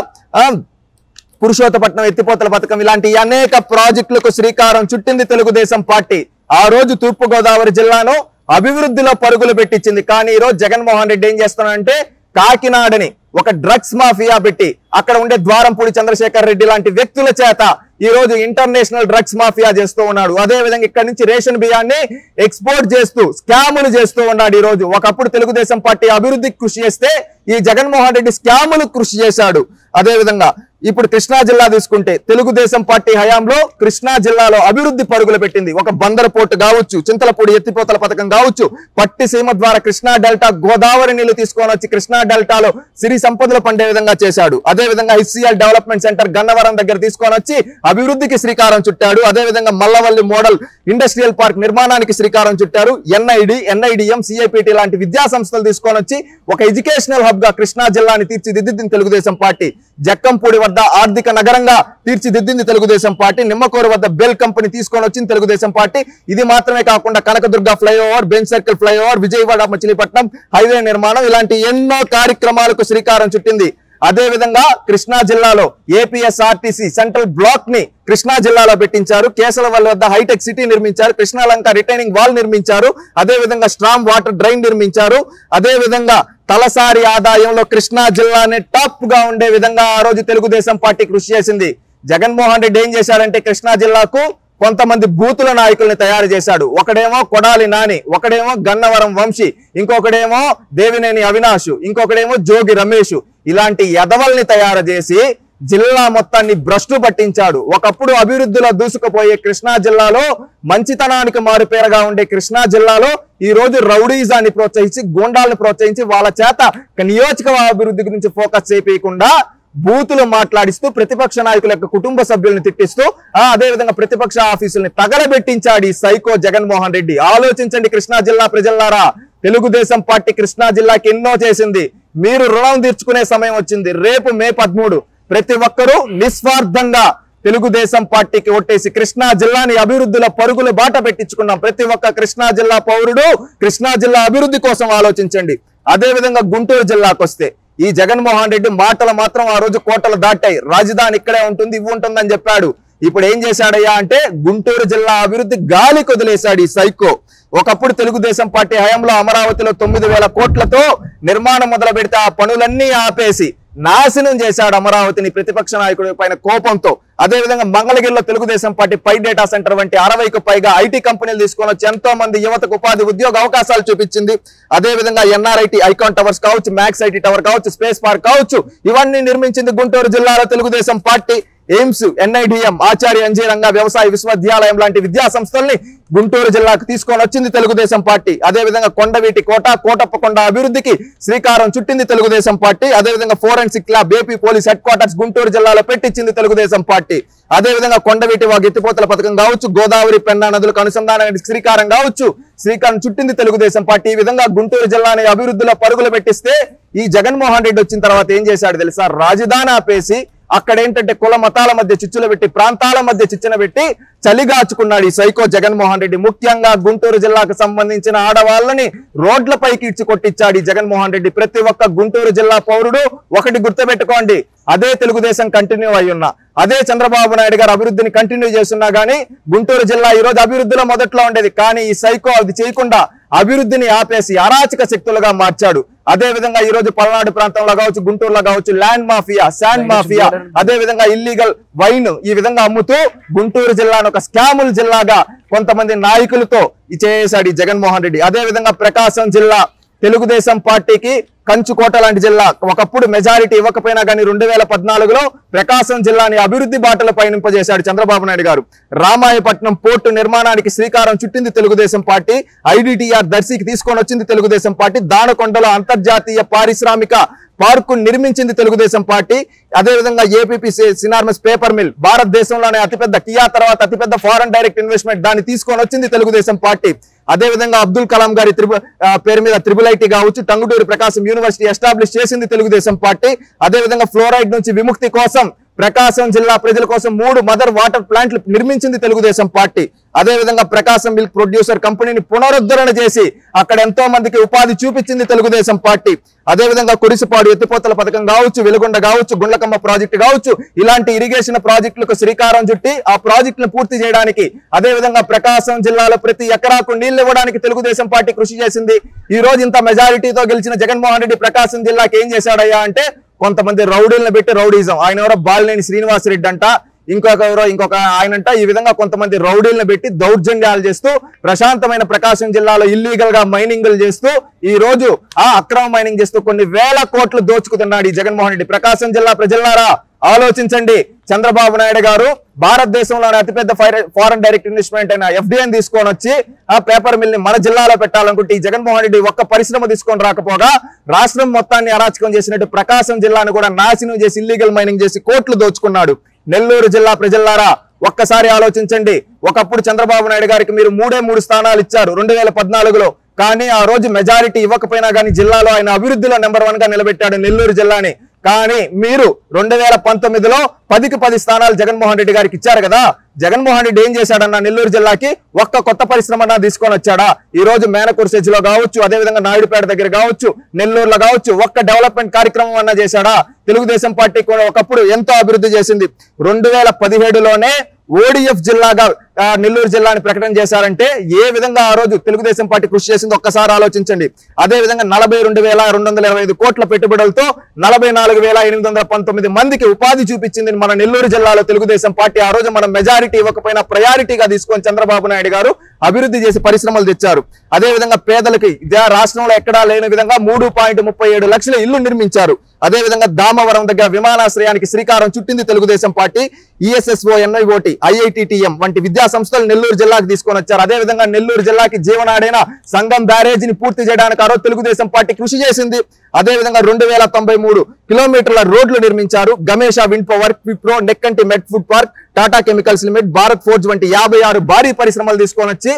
పురుషోత్తపట్నం ఎత్తిపోతల పథకం ఇలాంటి అనేక ప్రాజెక్టులకు శ్రీకారం చుట్టింది తెలుగుదేశం పార్టీ. ఆ రోజు తూర్పు గోదావరి జిల్లాను అభివృద్ధిలో పరుగులు పెట్టించింది. కానీ ఈ రోజు జగన్మోహన్ రెడ్డి ఏం చేస్తున్నాడంటే కాకినాడని ఒక డ్రగ్స్ మాఫియా పెట్టి అక్కడ ఉండే ద్వారంపూడి చంద్రశేఖర్ రెడ్డి లాంటి వ్యక్తుల చేత ఈ రోజు ఇంటర్నేషనల్ డ్రగ్స్ మాఫియా చేస్తూ ఉన్నాడు. అదే విధంగా ఇక్కడ నుంచి రేషన్ బియ్యాన్ని ఎక్స్పోర్ట్ చేస్తూ స్కాములు చేస్తూ ఉన్నాడు. ఈ రోజు ఒకప్పుడు తెలుగుదేశం పార్టీ అభివృద్ధికి కృషి చేస్తే ఈ జగన్మోహన్ రెడ్డి స్కాములు కృషి చేశాడు. అదే విధంగా ఇప్పుడు కృష్ణా జిల్లా తీసుకుంటే తెలుగుదేశం పార్టీ హయాంలో కృష్ణా జిల్లాలో అభివృద్ధి పరుగులు పెట్టింది. ఒక బందర్ పోర్టు కావచ్చు, చింతలపూడి ఎత్తిపోతల పథకం కావచ్చు, పట్టిసీమ ద్వారా కృష్ణా డెల్టా గోదావరి నీళ్లు తీసుకొని వచ్చి కృష్ణా డెల్టాలో సిరి సంపదలు పండే విధంగా చేశాడు. అదే విధంగా HCL డెవలప్మెంట్ సెంటర్ గన్నవరం దగ్గర తీసుకొని వచ్చి అభివృద్ధికి శ్రీకారం చుట్టాడు. అదే విధంగా మల్లవల్లి మోడల్ ఇండస్ట్రియల్ పార్క్ నిర్మాణానికి శ్రీకారం చుట్టారు. NID, NIDM, CIPT లాంటి విద్యా సంస్థలు తీసుకొని వచ్చి ఒక ఎడ్యుకేషనల్ హబ్ గా కృష్ణా జిల్లాని తీర్చిదిద్దింది తెలుగుదేశం పార్టీ. జక్కంపూడి వద్ద ఆర్థిక నగరంగా తీర్చిదిద్దింది తెలుగుదేశం పార్టీ. నిమ్మకూరు వద్ద బెల్ కంపెనీ తీసుకొని వచ్చింది తెలుగుదేశం పార్టీ. ఇది మాత్రమే కాకుండా Kanakadurga flyover, bench circle flyover, Vijayawada Machilipatnam highway నిర్మాణం ఇలాంటి ఎన్నో కార్యక్రమాలకు శ్రీకారం చుట్టింది. అదే విధంగా కృష్ణా జిల్లాలో APSRTC సెంట్రల్ బ్లాక్ ని కృష్ణా జిల్లాలో పెట్టించారు. కేశలవల్లి వద్ద హైటెక్ సిటీ నిర్మించారు. కృష్ణాలంక రిటైనింగ్ వాల్ నిర్మించారు. అదే విధంగా స్ట్రామ్ వాటర్ డ్రైన్ నిర్మించారు. అదే విధంగా తలసారి ఆదాయంలో కృష్ణా జిల్లానే టాప్ గా ఉండే విధంగా ఆ రోజు తెలుగుదేశం పార్టీ కృషి చేసింది. జగన్మోహన్ రెడ్డి ఏం చేశారంటే కృష్ణా జిల్లాకు కొంతమంది బూతుల నాయకుల్ని తయారు చేశాడు. ఒకడేమో కొడాలి నాని, ఒకడేమో గన్నవరం వంశీ, ఇంకొకడేమో దేవినేని అవినాష్, ఇంకొకడేమో జోగి రమేష్. ఇలాంటి యదవల్ని తయారు చేసి జిల్లా మొత్తాన్ని భ్రష్టు పట్టించాడు. ఒకప్పుడు అభివృద్ధిలో దూసుకుపోయే కృష్ణా జిల్లాలో మంచితనానికి మారుపేరుగా ఉండే కృష్ణా జిల్లాలో ఈ రోజు రౌడీజాన్ని ప్రోత్సహించి గూండాలను ప్రోత్సహించి వాళ్ళ చేత నియోజకవర్గ అభివృద్ధి గురించి ఫోకస్ చేయకుండా బూతులు మాట్లాడిస్తూ ప్రతిపక్ష నాయకుల యొక్క కుటుంబ సభ్యులను తిట్టిస్తూ అదే విధంగా ప్రతిపక్ష ఆఫీసుల్ని తగలబెట్టించాడు ఈ సైకో జగన్మోహన్ రెడ్డి. ఆలోచించండి కృష్ణా జిల్లా ప్రజలారా, తెలుగుదేశం పార్టీ కృష్ణా జిల్లాకి ఎన్నో చేసింది. మీరు రుణం తీర్చుకునే సమయం వచ్చింది. రేపు మే 13 ప్రతి ఒక్కరూ నిస్వార్థంగా తెలుగుదేశం పార్టీకి ఓటేసి కృష్ణా జిల్లాని అభివృద్ధిలో పరుగులు బాట పెట్టించుకున్నాం. ప్రతి ఒక్క కృష్ణా జిల్లా పౌరుడు కృష్ణా జిల్లా అభివృద్ధి కోసం ఆలోచించండి. అదే విధంగా గుంటూరు జిల్లాకు వస్తే ఈ జగన్మోహన్ రెడ్డి మాటలు మాత్రం ఆ రోజు కోటలు దాటాయి. రాజధాని ఇక్కడే ఉంటుంది, ఇవి ఉంటుందని చెప్పాడు. ఇప్పుడు ఏం చేశాడయ్యా అంటే గుంటూరు జిల్లా అభివృద్ధి గాలి కొదిలేశాడు ఈ సైకో. ఒకప్పుడు తెలుగుదేశం పార్టీ హయాంలో అమరావతిలో 9,000 కోట్లతో నిర్మాణం మొదలు పెడితే ఆ పనులన్నీ ఆపేసి నాశనం చేశాడు అమరావతిని ప్రతిపక్ష నాయకుడి పైన కోపంతో. అదేవిధంగా మంగళగిరిలో తెలుగుదేశం పార్టీ పై డేటా సెంటర్ వంటి 60కు పైగా IT కంపెనీలు తీసుకొని వచ్చి ఎంతో మంది యువతకు ఉపాధి ఉద్యోగ అవకాశాలు చూపించింది. అదేవిధంగా NRIT ఐకాన్ టవర్స్ కావచ్చు, మ్యాక్స్ IT టవర్ కావచ్చు, స్పేస్ పార్క్ కావచ్చు, ఇవన్నీ నిర్మించింది గుంటూరు జిల్లాలో తెలుగుదేశం పార్టీ. ఎయిమ్స్, NIDM, ఆచార్య NG రంగా వ్యవసాయ విశ్వవిద్యాలయం లాంటి విద్యా సంస్థల్ని గుంటూరు జిల్లాకు తీసుకొని వచ్చింది తెలుగుదేశం పార్టీ. అదేవిధంగా కొండవీటి కోటప్పకొండ అభివృద్ధికి శ్రీకారం చుట్టింది తెలుగుదేశం పార్టీ. అదేవిధంగా forensic lab, AP police head quarters Guntur జిల్లాలో పెట్టించింది తెలుగుదేశం పార్టీ. అదేవిధంగా కొండవీటి ఎత్తిపోతల పథకం కావచ్చు, గోదావరి పెన్నా నదులకు అనుసంధానానికి శ్రీకారం చుట్టింది తెలుగుదేశం పార్టీ. ఈ విధంగా గుంటూరు జిల్లాని అభివృద్ధిలో పరుగులు పెట్టిస్తే ఈ జగన్మోహన్ రెడ్డి వచ్చిన తర్వాత ఏం చేశాడు తెలుసా? రాజధాని ఆపేసి అక్కడ ఏంటంటే కుల మతాల మధ్య చిచ్చులు పెట్టి, ప్రాంతాల మధ్య చిచ్చున పెట్టి చలిగాచుకున్నాడు ఈ సైకో జగన్మోహన్ రెడ్డి. ముఖ్యంగా గుంటూరు జిల్లాకు సంబంధించిన ఆడవాళ్ళని రోడ్లపైకి ఇడ్చి కొట్టించాడు ఈ జగన్మోహన్ రెడ్డి. ప్రతి ఒక్క గుంటూరు జిల్లా పౌరుడు ఒకటి గుర్తుపెట్టుకోండి, అదే తెలుగుదేశం కంటిన్యూ అయ్యున్నా అదే చంద్రబాబు నాయుడు గారు అభివృద్ధిని కంటిన్యూ చేస్తున్నా గానీ గుంటూరు జిల్లా ఈ రోజు అభివృద్ధిలో మొదట్లో ఉండేది. కానీ ఈ సైకో అది చేయకుండా అభివృద్ధిని ఆపేసి అరాచక శక్తులుగా మార్చాడు. అదే విధంగా ఈ రోజు పల్నాడు ప్రాంతంలో కావచ్చు, గుంటూరులో కావచ్చు, ల్యాండ్ మాఫియా, శాండ్ మాఫియా, అదే విధంగా ఇల్లీగల్ వైన్ ఈ విధంగా అమ్ముతూ గుంటూరు జిల్లాను ఒక స్కాముల జిల్లాగా కొంతమంది నాయకులతో చేశాడు ఈ జగన్మోహన్ రెడ్డి. అదే విధంగా ప్రకాశం జిల్లా తెలుగుదేశం పార్టీకి కంచుకోట లాంటి జిల్లా. ఒకప్పుడు మెజారిటీ ఇవ్వకపోయినా కానీ 2014లో ప్రకాశం జిల్లాని అభివృద్ధి బాటలు పయనింపజేశాడు చంద్రబాబు నాయుడు గారు. రామాయపట్నం పోర్టు నిర్మాణానికి శ్రీకారం చుట్టింది తెలుగుదేశం పార్టీ. ఐడిటిఆర్ దర్శికి తీసుకొని వచ్చింది తెలుగుదేశం పార్టీ. దానకొండలో అంతర్జాతీయ పారిశ్రామిక పార్కు నిర్మించింది తెలుగుదేశం పార్టీ. అదే విధంగా ఏపీపీ సినార్మస్ పేపర్ మిల్, భారతదేశంలోనే అతిపెద్ద కియా తర్వాత అతిపెద్ద ఫారెన్ డైరెక్ట్ ఇన్వెస్ట్మెంట్, దాన్ని తీసుకొని వచ్చింది తెలుగుదేశం పార్టీ. అదే విధంగా అబ్దుల్ కలాం గారి పేరు మీద త్రిబుల్-ఐటీ కావచ్చు, టంగుటూరి ప్రకాశం యూనివర్సిటీ ఎస్టాబ్లిష్ చేసింది తెలుగుదేశం పార్టీ. అదే విధంగా ఫ్లోరైడ్ నుంచి విముక్తి కోసం ప్రకాశం జిల్లా ప్రజల కోసం 3 మదర్ వాటర్ ప్లాంట్లు నిర్మించింది తెలుగుదేశం పార్టీ. అదే విధంగా ప్రకాశం మిల్క్ ప్రొడ్యూసర్ కంపెనీని పునరుద్ధరణ చేసి అక్కడ ఎంతో మందికి ఉపాధి చూపించింది తెలుగుదేశం పార్టీ. అదే విధంగా కురిసిపాడు ఎత్తిపోతల పథకం కావచ్చు, వెలుగొండ కావచ్చు, గుండ్లకమ్మ ప్రాజెక్టు కావచ్చు, ఇలాంటి ఇరిగేషన్ ప్రాజెక్టులకు శ్రీకారం చుట్టి ఆ ప్రాజెక్టులను పూర్తి చేయడానికి, అదే విధంగా ప్రకాశం జిల్లాలో ప్రతి ఎకరాకు నీళ్లు ఇవ్వడానికి తెలుగుదేశం పార్టీ కృషి చేసింది. ఈ రోజు ఇంత మెజారిటీతో గెలిచిన జగన్మోహన్ రెడ్డి ప్రకాశం జిల్లాకి ఏం చేశాడయ్యా అంటే కొంతమంది రౌడీలను పెట్టి రౌడీజం, ఆయన ఎవరో బాలినేని శ్రీనివాసరెడ్డి అంట, ఇంకొక ఆయనంట, ఈ విధంగా కొంతమంది రౌడీలను పెట్టి దౌర్జన్యాలు చేస్తూ ప్రశాంతమైన ప్రకాశం జిల్లాలో ఇల్లీగల్ గా మైనింగ్లు చేస్తూ ఈ రోజు అక్రమ మైనింగ్ చేస్తూ కొన్ని వేల కోట్లు దోచుకుతున్నాడు ఈ జగన్మోహన్ రెడ్డి. ప్రకాశం జిల్లా ప్రజలారా ఆలోచించండి. చంద్రబాబు నాయుడు గారు భారతదేశంలోనే అతిపెద్ద ఫారెన్ డైరెక్ట్ ఇన్వెస్ట్మెంట్ అయిన ఎఫ్డిఐని తీసుకొని వచ్చి ఆ పేపర్ మిల్ ని మన జిల్లాలో పెట్టాలనుకుంటే ఈ జగన్మోహన్ రెడ్డి ఒక్క పరిశ్రమ తీసుకొని రాకపోగా రాష్ట్రం మొత్తాన్ని అరాచకం చేసినట్టు ప్రకాశం జిల్లాను కూడా నాశనం చేసి ఇల్లీగల్ మైనింగ్ చేసి కోట్లు దోచుకున్నాడు. నెల్లూరు జిల్లా ప్రజలారా ఒక్కసారి ఆలోచించండి. ఒకప్పుడు చంద్రబాబు నాయుడు గారికి మీరు 3 స్థానాలు ఇచ్చారు 2014లో. కానీ ఆ రోజు మెజారిటీ ఇవ్వకపోయినా కానీ జిల్లాలో ఆయన అభివృద్ధిలో నెంబర్ 1 గా నిలబెట్టాడు నెల్లూరు జిల్లాని. కానీ మీరు 2019లో 10కి 10 స్థానాలు జగన్మోహన్ రెడ్డి గారికి ఇచ్చారు కదా. జగన్మోహన్ రెడ్డి ఏం చేశాడన్న నెల్లూరు జిల్లాకి ఒక్క కొత్త పరిశ్రమ తీసుకొని వచ్చాడా? ఈ రోజు మేనకుర్సెజ్ లో కావచ్చు, అదేవిధంగా నాయుడుపేట దగ్గర కావచ్చు, నెల్లూరులో కావచ్చు, ఒక్క డెవలప్మెంట్ కార్యక్రమం అన్నా చేశాడా? తెలుగుదేశం పార్టీ కూడా ఒకప్పుడు ఎంతో అభివృద్ధి చేసింది. 2017లోనే ఓడిఎఫ్ జిల్లాగా నెల్లూరు జిల్లాని ప్రకటన చేశారంటే ఏ విధంగా ఆ రోజు తెలుగుదేశం పార్టీ కృషి చేసింది ఒక్కసారి ఆలోచించండి. అదే విధంగా 42,225 కోట్ల పెట్టుబడులతో 44,819 మందికి ఉపాధి చూపించింది మన నెల్లూరు జిల్లాలో తెలుగుదేశం పార్టీ. ఆ రోజు మనం మెజారిటీ ఇవ్వకపోయినా ప్రయారిటీగా తీసుకొని చంద్రబాబు నాయుడు గారు అభివృద్ధి చేసి పరిశ్రమలు తెచ్చారు. అదే విధంగా పేదలకి రాష్ట్రంలో ఎక్కడా లేని విధంగా 3.37 లక్షల ఇల్లు నిర్మించారు. అదే విధంగా దామవరం దగ్గర విమానాశ్రయానికి శ్రీకారం చుట్టింది తెలుగుదేశం పార్టీ. ఈఎస్ఎస్ఓ, ఎన్ఐఓటి, ఐఐటిటిఎం వంటి విద్యా సంస్థలు నెల్లూరు జిల్లాకు తీసుకొని వచ్చారు. అదే విధంగా నెల్లూరు జిల్లాకి జీవనాడైన సంగం బ్యారేజీని పూర్తి చేయడానికి ఆ రోజు తెలుగుదేశం పార్టీ కృషి చేసింది. అదే విధంగా 2093 కిలోమీటర్ల రోడ్లు నిర్మించారు. Gamesa Wind Power, Wipro, Nekkanti మెడ్ food park, Tata Chemicals Limited, Bharat Forge వంటి 56 భారీ పరిశ్రమలు తీసుకొని వచ్చి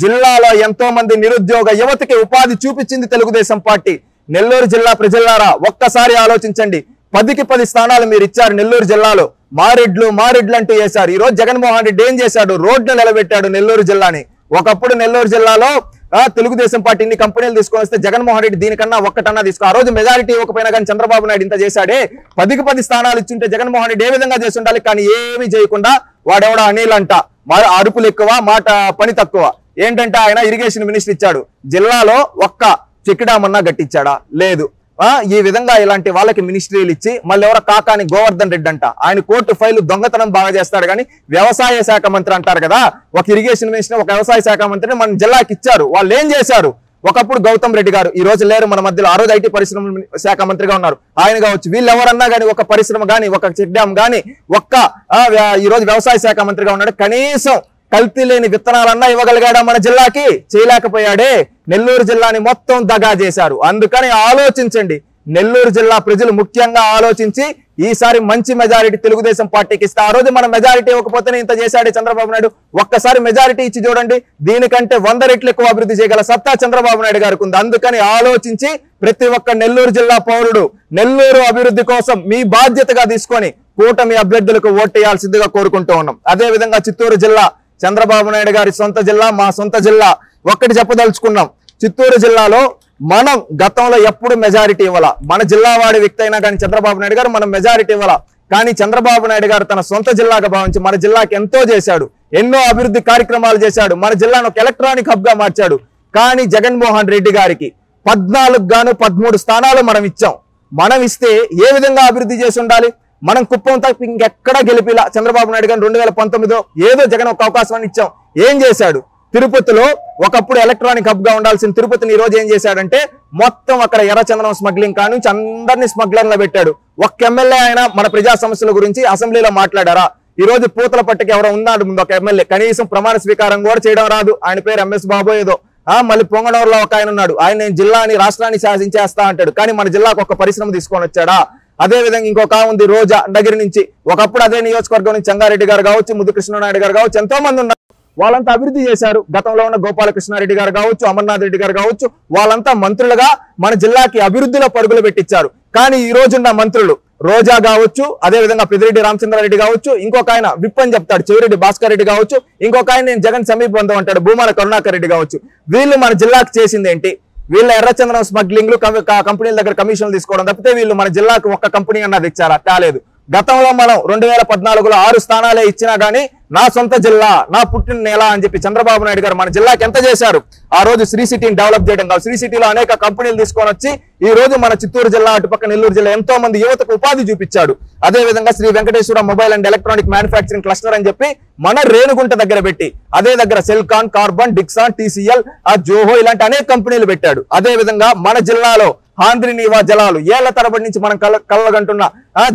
జిల్లాలో ఎంతో మంది నిరుద్యోగ యువతకి ఉపాధి చూపించింది తెలుగుదేశం పార్టీ. నెల్లూరు జిల్లా ప్రజలారా ఒక్కసారి ఆలోచించండి. 10కి 10 స్థానాలు మీరు ఇచ్చారు నెల్లూరు జిల్లాలో. మారెడ్లు అంటూ చేశారు. ఈ రోజు జగన్మోహన్ రెడ్డి ఏం చేశాడు? రోడ్లు నిలబెట్టాడు నెల్లూరు జిల్లాని. ఒకప్పుడు నెల్లూరు జిల్లాలో తెలుగుదేశం పార్టీ ఇన్ని కంపెనీలు తీసుకొని వస్తే జగన్మోహన్ రెడ్డి దీనికన్నా ఒక్కటన్నా ఆ రోజు మెజారిటీ ఇవ్వకపోయినా కానీ చంద్రబాబు నాయుడు ఇంత చేశాడే. 10కి 10 స్థానాలు ఇచ్చుంటే జగన్మోహన్ రెడ్డి ఏ విధంగా చేసి ఉండాలి? కానీ ఏమీ చేయకుండా వాడెవడో అనిల్ అంట, అరుపులు ఎక్కువ, మాట పని తక్కువ. ఏంటంటే ఆయన ఇరిగేషన్ మినిస్టర్ ఇచ్చాడు, జిల్లాలో ఒక్క చెక్ డ్యామ్ అన్నా గట్టించాడా? లేదు. ఈ విధంగా ఇలాంటి వాళ్ళకి మినిస్ట్రీలు ఇచ్చి మళ్ళీ ఎవరో కాకాని గోవర్ధన్ రెడ్డి అంట, ఆయన కోర్టు ఫైలు దొంగతనం బాగా చేస్తాడు కానీ వ్యవసాయ శాఖ మంత్రి అంటారు కదా, ఒక ఇరిగేషన్ మినిస్టర్ ఒక వ్యవసాయ శాఖ మంత్రిని మన జిల్లాకి ఇచ్చారు. వాళ్ళు ఏం చేశారు? ఒకప్పుడు గౌతమ్ రెడ్డి గారు, ఈ రోజు లేరు మన మధ్యలో, ఆ రోజు ఐటీ పరిశ్రమ శాఖ మంత్రిగా ఉన్నారు, ఆయన కావచ్చు. వీళ్ళు ఎవరన్నా కానీ ఒక పరిశ్రమ కానీ ఒక చెక్ డ్యామ్ కానీ ఈ రోజు వ్యవసాయ శాఖ మంత్రిగా ఉన్నాడు. కనీసం కల్తీ లేని విత్తనాలన్నా ఇవ్వగలిగాడా మన జిల్లాకి? చేయలేకపోయాడే. నెల్లూరు జిల్లాని మొత్తం దగా చేశారు. అందుకని ఆలోచించండి. నెల్లూరు జిల్లా ప్రజలు ముఖ్యంగా ఆలోచించి ఈసారి మంచి మెజారిటీ తెలుగుదేశం పార్టీకి ఇస్తే, ఆ రోజు మన మెజారిటీ ఇవ్వకపోతేనే ఇంత చేశాడే చంద్రబాబు నాయుడు. ఒక్కసారి మెజారిటీ ఇచ్చి చూడండి, దీనికంటే 100 రెట్లు ఎక్కువ అభివృద్ధి చేయగల సత్తా చంద్రబాబు నాయుడు గారికి ఉంది. అందుకని ఆలోచించి ప్రతి ఒక్క నెల్లూరు జిల్లా పౌరుడు నెల్లూరు అభివృద్ధి కోసం మీ బాధ్యతగా తీసుకొని కూటమి అభ్యర్థులకు ఓటేయాల్సిందిగా కోరుకుంటూ ఉన్నాం. అదే విధంగా చిత్తూరు జిల్లా చంద్రబాబు నాయుడు గారి సొంత జిల్లా, మా సొంత జిల్లా. ఒక్కటి చెప్పదలుచుకున్నాం, చిత్తూరు జిల్లాలో మనం గతంలో ఎప్పుడు మెజారిటీ ఇవ్వాల. మన జిల్లా వాడి వ్యక్తి అయినా కానీ చంద్రబాబు నాయుడు గారు మనం మెజారిటీ ఇవ్వాల. కానీ చంద్రబాబు నాయుడు గారు తన సొంత జిల్లాగా భావించి మన జిల్లాకి ఎంతో చేశాడు, ఎన్నో అభివృద్ధి కార్యక్రమాలు చేశాడు, మన జిల్లాను ఒక ఎలక్ట్రానిక్ హబ్ గా మార్చాడు. కానీ జగన్మోహన్ రెడ్డి గారికి 14 గాను 13 స్థానాలు మనం ఇచ్చాం. మనం ఇస్తే ఏ విధంగా అభివృద్ధి చేసి ఉండాలి? మనం కుప్పం తప్ప ఇంకెక్కడా గెలిపిలా. చంద్రబాబు నాయుడు గారు 2019లో ఏదో జగన్ ఒక అవకాశాన్ని ఇచ్చాం. ఏం చేశాడు? తిరుపతిలో ఒకప్పుడు ఎలక్ట్రానిక్ హబ్ గా ఉండాల్సిన తిరుపతిని ఈ రోజు ఏం చేశాడంటే మొత్తం అక్కడ ఎర్రచందనం స్మగ్లింగ్ కానుంచి అందరినీ స్మగ్లర్లో పెట్టాడు. ఒక్క ఎమ్మెల్యే అయినా మన ప్రజా సమస్యల గురించి అసెంబ్లీలో మాట్లాడారా? ఈ రోజు పూతల పట్టుకి ఎవరో ఉన్నాడు ముందు ఒక ఎమ్మెల్యే, కనీసం ప్రమాణ స్వీకారం కూడా చేయడం రాదు. ఆయన పేరు ఎంఎస్ బాబు ఏదో. మళ్ళీ పొంగనూరులో ఒక ఆయన ఉన్నాడు, ఆయన నేను జిల్లాని రాష్ట్రాన్ని శాసించేస్తా అంటాడు. కానీ మన జిల్లాకు ఒక పరిశ్రమ తీసుకొని వచ్చాడా? అదే విధంగా ఇంకొక ఉంది రోజా దగ్గర నుంచి, ఒకప్పుడు అదే నియోజకవర్గం నుంచి చెంగారెడ్డి గారు కావచ్చు, ముద్దు కృష్ణనాయుడు గారు కావచ్చు, ఎంతో మంది ఉన్నారు. వాళ్ళంతా అభివృద్ధి చేశారు. గతంలో ఉన్న గోపాలకృష్ణారెడ్డి గారు కావచ్చు, అమర్నాథ్ రెడ్డి గారు కావచ్చు, వాళ్ళంతా మంత్రులుగా మన జిల్లాకి అభివృద్ధిలో పరుగులు పెట్టించారు. కానీ ఈ రోజున్న మంత్రులు రోజా కావచ్చు, అదే విధంగా పెద్దిరెడ్డి రామచంద్రారెడ్డి కావచ్చు, ఇంకొక ఆయన విప్ అని చెప్తాడు చెవిరెడ్డి భాస్కర్ రెడ్డి కావచ్చు, ఇంకొక ఆయన నేను జగన్ సమీప బంధం అంటాడు భూమాల కరుణాకర్ రెడ్డి కావచ్చు. వీళ్ళు మన జిల్లాకు చేసింది ఏంటి? వీళ్ళ ఎర్రచంద్రం స్మగ్లింగ్లు కంపెనీల దగ్గర కమిషన్లు తీసుకోవడం తప్పితే వీళ్ళు మన జిల్లాకు ఒక్క కంపెనీ అన్నది ఇచ్చారా? తేలేదు. గతంలో మనం 2014లో 6 స్థానాలే ఇచ్చినా గానీ నా సొంత జిల్లా, నా పుట్టిన నేల అని చెప్పి చంద్రబాబు నాయుడు గారు మన జిల్లాకి ఎంత చేశారు? ఆ రోజు శ్రీ సిటీని డెవలప్ చేయడం కాదు, శ్రీ సిటీలో అనేక కంపెనీలు తీసుకొని వచ్చి ఈ రోజు మన చిత్తూరు జిల్లా, అటుపక్క నెల్లూరు జిల్లా ఎంతో మంది యువతకు ఉపాధి చూపించాడు. అదే విధంగా Sri Venkateswara mobile and electronic manufacturing cluster అని చెప్పి మన రేణుగుంట దగ్గర పెట్టి, అదే దగ్గర Celkon, Karbonn, Dixon, TCL, Zoho ఇలాంటి అనేక కంపెనీలు పెట్టాడు. అదే విధంగా మన జిల్లాలో హాంద్రినీవా జలాలు ఏళ్ల తరబడి నుంచి మనం కళ్ళగంటున్న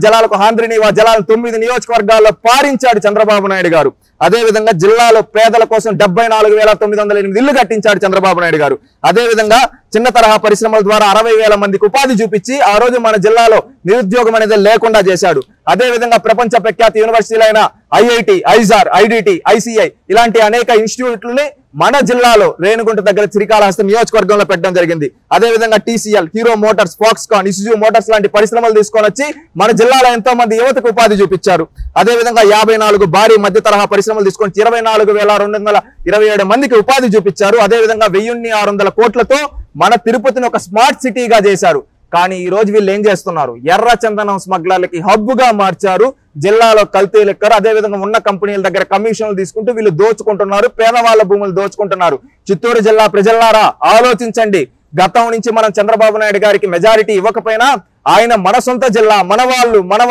జలాలకు హాంద్రినీవా జలాలు 9 నియోజకవర్గాల్లో పారించాడు చంద్రబాబు నాయుడు గారు. అదే విధంగా జిల్లాలో పేదల కోసం 74,908 ఇళ్లు కట్టించాడు చంద్రబాబు నాయుడు గారు. అదే విధంగా చిన్న తరహా పరిశ్రమల ద్వారా 60,000 మందికి ఉపాధి చూపించి ఆ రోజు మన జిల్లాలో నిరుద్యోగం అనేది లేకుండా చేశాడు. అదే విధంగా ప్రపంచ ప్రఖ్యాతి యూనివర్సిటీలైన IIT, ఐజార్, IDT, ICI ఇలాంటి అనేక ఇన్స్టిట్యూట్లని మన జిల్లాలో రేణుగుంట దగ్గర శ్రీకాళహస్తి నియోజకవర్గంలో పెట్టడం జరిగింది. అదే విధంగా TCL, hero Motors, Foxconn, Isuzu Motors లాంటి పరిశ్రమలు తీసుకొని వచ్చి మన జిల్లాలో ఎంతో మంది యువతకు ఉపాధి చూపించారు. అదే విధంగా 54 భారీ మధ్య తరహా పరిశ్రమలు తీసుకొని 24,227 మందికి ఉపాధి చూపించారు. అదే విధంగా 1,600 కోట్లతో మన తిరుపతిని ఒక స్మార్ట్ సిటీగా చేశారు. కానీ ఈ రోజు వీళ్ళు ఏం చేస్తున్నారు? ఎర్ర చందనం స్మగ్లర్లకి హబ్బుగా మార్చారు. జిల్లాలో కల్తీ లెక్కరు, అదే విధంగా ఉన్న కంపెనీల దగ్గర కమిషన్లు తీసుకుంటూ వీళ్ళు దోచుకుంటున్నారు, పేదవాళ్ళ భూములు దోచుకుంటున్నారు. చిత్తూరు జిల్లా ప్రజలారా ఆలోచించండి. గతం నుంచి మనం చంద్రబాబు నాయుడు గారికి మెజారిటీ ఇవ్వకపోయినా ఆయన మన సొంత జిల్లా, మన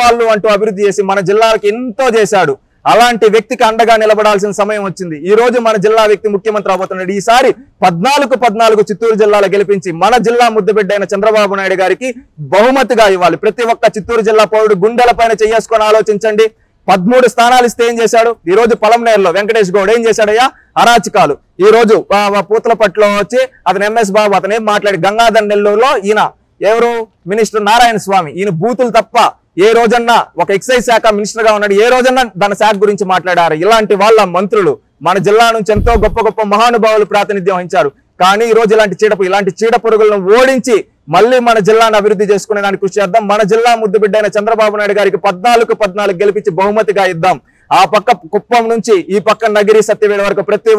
వాళ్ళు అంటూ అభివృద్ధి చేసి మన జిల్లాకి ఎంతో చేశాడు. అలాంటి వ్యక్తికి అండగా నిలబడాల్సిన సమయం వచ్చింది. ఈ రోజు మన జిల్లా వ్యక్తి ముఖ్యమంత్రి అవబోతున్నాడు. ఈసారి 14 చిత్తూరు జిల్లాలో గెలిపించి మన జిల్లా ముద్దుబిడ్డైన చంద్రబాబు నాయుడు గారికి బహుమతిగా ఇవ్వాలి. ప్రతి ఒక్క చిత్తూరు జిల్లా పౌరుడు గుండెల పైన చేసుకొని ఆలోచించండి. 13 స్థానాలు ఇస్తే ఏం చేశాడు? ఈ రోజు పొలంనేరులో వెంకటేష్ గౌడ్ ఏం చేశాడయ్యా? అరాచకాలు. ఈ రోజు పూతలపట్లో వచ్చి అతను MS బాబు అతను ఏం మాట్లాడి గంగాధర్ నెల్లూరులో ఈయన ఎవరు మినిస్టర్ నారాయణ స్వామి, ఈయన బూతులు తప్ప ఏ రోజన్నా ఒక ఎక్సైజ్ శాఖ మినిస్టర్ గా ఉన్నాడు, ఏ రోజన్నా దాని శాఖ గురించి మాట్లాడారు? ఇలాంటి వాళ్ళ మంత్రులు మన జిల్లా నుంచి ఎంతో గొప్ప మహానుభావులు ప్రాతినిధ్యం వహించారు. కానీ ఈ రోజు ఇలాంటి చీడ పురుగులను ఓడించి మళ్ళీ మన జిల్లాను అభివృద్ధి చేసుకునే దానికి కృషి చేద్దాం. మన జిల్లా ముద్దుబిడ్డైన చంద్రబాబు నాయుడు గారికి 14 గెలిపించి బహుమతిగా ఇద్దాం. ఆ పక్క కుప్పం నుంచి ఈ పక్క నగిరి సత్యవేడ వరకు ప్రతి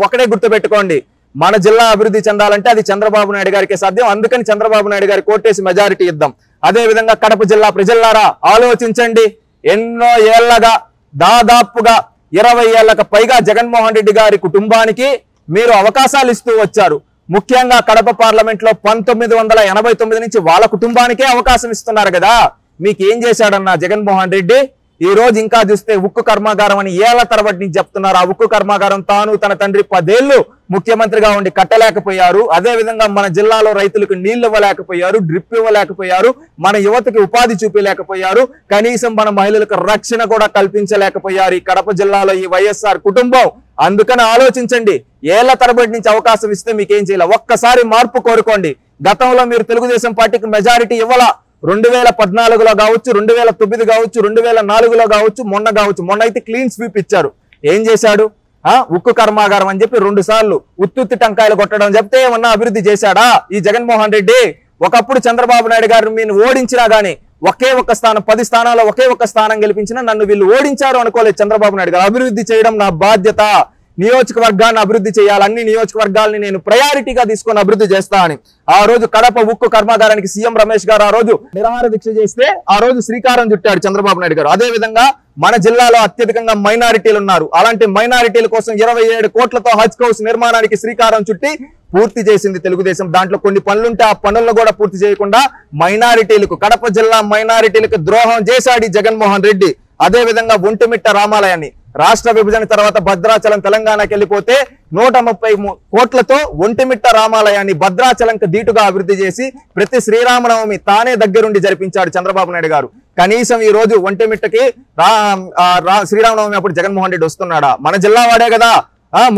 ఒక్కడే గుర్తు పెట్టుకోండి, మన జిల్లా అభివృద్ధి చెందాలంటే అది చంద్రబాబు నాయుడు గారికి సాధ్యం. అందుకని చంద్రబాబు నాయుడు గారికి ఓటేసి మెజారిటీ ఇద్దాం. అదే విధంగా కడప జిల్లా ప్రజలారా ఆలోచించండి. ఎన్నో ఏళ్లగా దాదాపుగా 20 ఏళ్లకు పైగా జగన్మోహన్ రెడ్డి గారి కుటుంబానికి మీరు అవకాశాలు ఇస్తూ వచ్చారు. ముఖ్యంగా కడప పార్లమెంట్ లో 1989 నుంచి వాళ్ళ కుటుంబానికే అవకాశం ఇస్తున్నారు కదా. మీకేం చేశాడన్నా జగన్మోహన్ రెడ్డి? ఈ రోజు ఇంకా చూస్తే ఉక్కు కర్మాగారం అని ఏళ్ల తరబడి నుంచి చెప్తున్నారు. ఆ ఉక్కు కర్మాగారం తాను తన తండ్రి 10 ఏళ్లు ముఖ్యమంత్రిగా ఉండి కట్టలేకపోయారు. అదే విధంగా మన జిల్లాలో రైతులకు నీళ్లు ఇవ్వలేకపోయారు, డ్రిప్ ఇవ్వలేకపోయారు, మన యువతకి ఉపాధి చూపించలేకపోయారు, కనీసం మన మహిళలకు రక్షణ కూడా కల్పించలేకపోయారు ఈ కడప జిల్లాలో ఈ వైఎస్ఆర్ కుటుంబం. అందుకని ఆలోచించండి. ఏళ్ల తరబడి నుంచి అవకాశం ఇస్తే మీకేం చేయాలి? ఒక్కసారి మార్పు కోరుకోండి. గతంలో మీరు తెలుగుదేశం పార్టీకి మెజారిటీ ఇవ్వాలా. 2014లో కావచ్చు, 2009 కావచ్చు, 2004లో కావచ్చు, మొన్న అయితే క్లీన్ స్వీప్ ఇచ్చారు. ఏం చేశాడు? ఉక్కు కర్మాగారం అని చెప్పి 2 సార్లు ఉత్తుత్తి టంకాయలు కొట్టడం చెప్తే ఏమన్నా అభివృద్ధి చేశాడా ఈ జగన్మోహన్ రెడ్డి? ఒకప్పుడు చంద్రబాబు నాయుడు గారు మీరు ఓడించినా గానీ ఒకే ఒక్క స్థానం, 10 స్థానాల్లో ఒకే ఒక్క స్థానం గెలిపించినా నన్ను వీళ్ళు ఓడించారు అనుకోలేదు చంద్రబాబు నాయుడు గారు. అభివృద్ధి చేయడం నా బాధ్యత. నియోజకవర్గాన్ని అభివృద్ధి చేయాలి, అన్ని నియోజకవర్గాల్ని నేను ప్రయారిటీగా తీసుకొని అభివృద్ధి చేస్తా అని ఆ రోజు కడప ఉక్కు కర్మాగారానికి సీఎం రమేష్ గారు ఆ రోజు నిరాహార దీక్ష చేస్తే ఆ రోజు శ్రీకారం చుట్టాడు చంద్రబాబు నాయుడు గారు. అదే విధంగా మన జిల్లాలో అత్యధికంగా మైనారిటీలు ఉన్నారు, అలాంటి మైనారిటీల కోసం 27 కోట్లతో హజ్ హౌస్ నిర్మాణానికి శ్రీకారం చుట్టి పూర్తి చేసింది తెలుగుదేశం. దాంట్లో కొన్ని పనులుంటే ఆ పనులను కూడా పూర్తి చేయకుండా మైనారిటీలకు, కడప జిల్లా మైనారిటీలకు ద్రోహం చేశాడు జగన్మోహన్ రెడ్డి. అదే విధంగా ఒంటిమిట్ట రామాలయాన్ని రాష్ట్ర విభజన తర్వాత భద్రాచలం తెలంగాణకి వెళ్ళిపోతే 130 కోట్లతో ఒంటిమిట్ట రామాలయాన్ని భద్రాచలంకి ధీటుగా అభివృద్ధి చేసి ప్రతి శ్రీరామనవమి తానే దగ్గరుండి జరిపించాడు చంద్రబాబు నాయుడు గారు. కనీసం ఈ రోజు ఒంటిమిట్టకి శ్రీరామనవమి అప్పుడు జగన్మోహన్ రెడ్డి వస్తున్నాడా? మన జిల్లా వాడే కదా,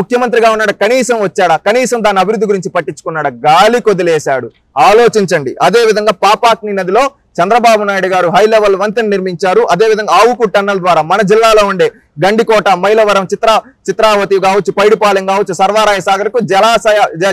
ముఖ్యమంత్రిగా ఉన్నాడు, కనీసం వచ్చాడా? కనీసం దాని అభివృద్ధి గురించి పట్టించుకున్నాడా? గాలి కొదిలేశాడు. ఆలోచించండి. అదే విధంగా పాపాక్ని నదిలో చంద్రబాబు నాయుడు గారు హై లెవెల్ వంతెన నిర్మించారు. అదేవిధంగా ఆవుకు టన్నల్ ద్వారా మన జిల్లాలో ఉండే గండికోట, మైలవరం, చిత్రావతి కావచ్చు, పైడిపాలెం కావచ్చు, సర్వారాయ సాగర్ కు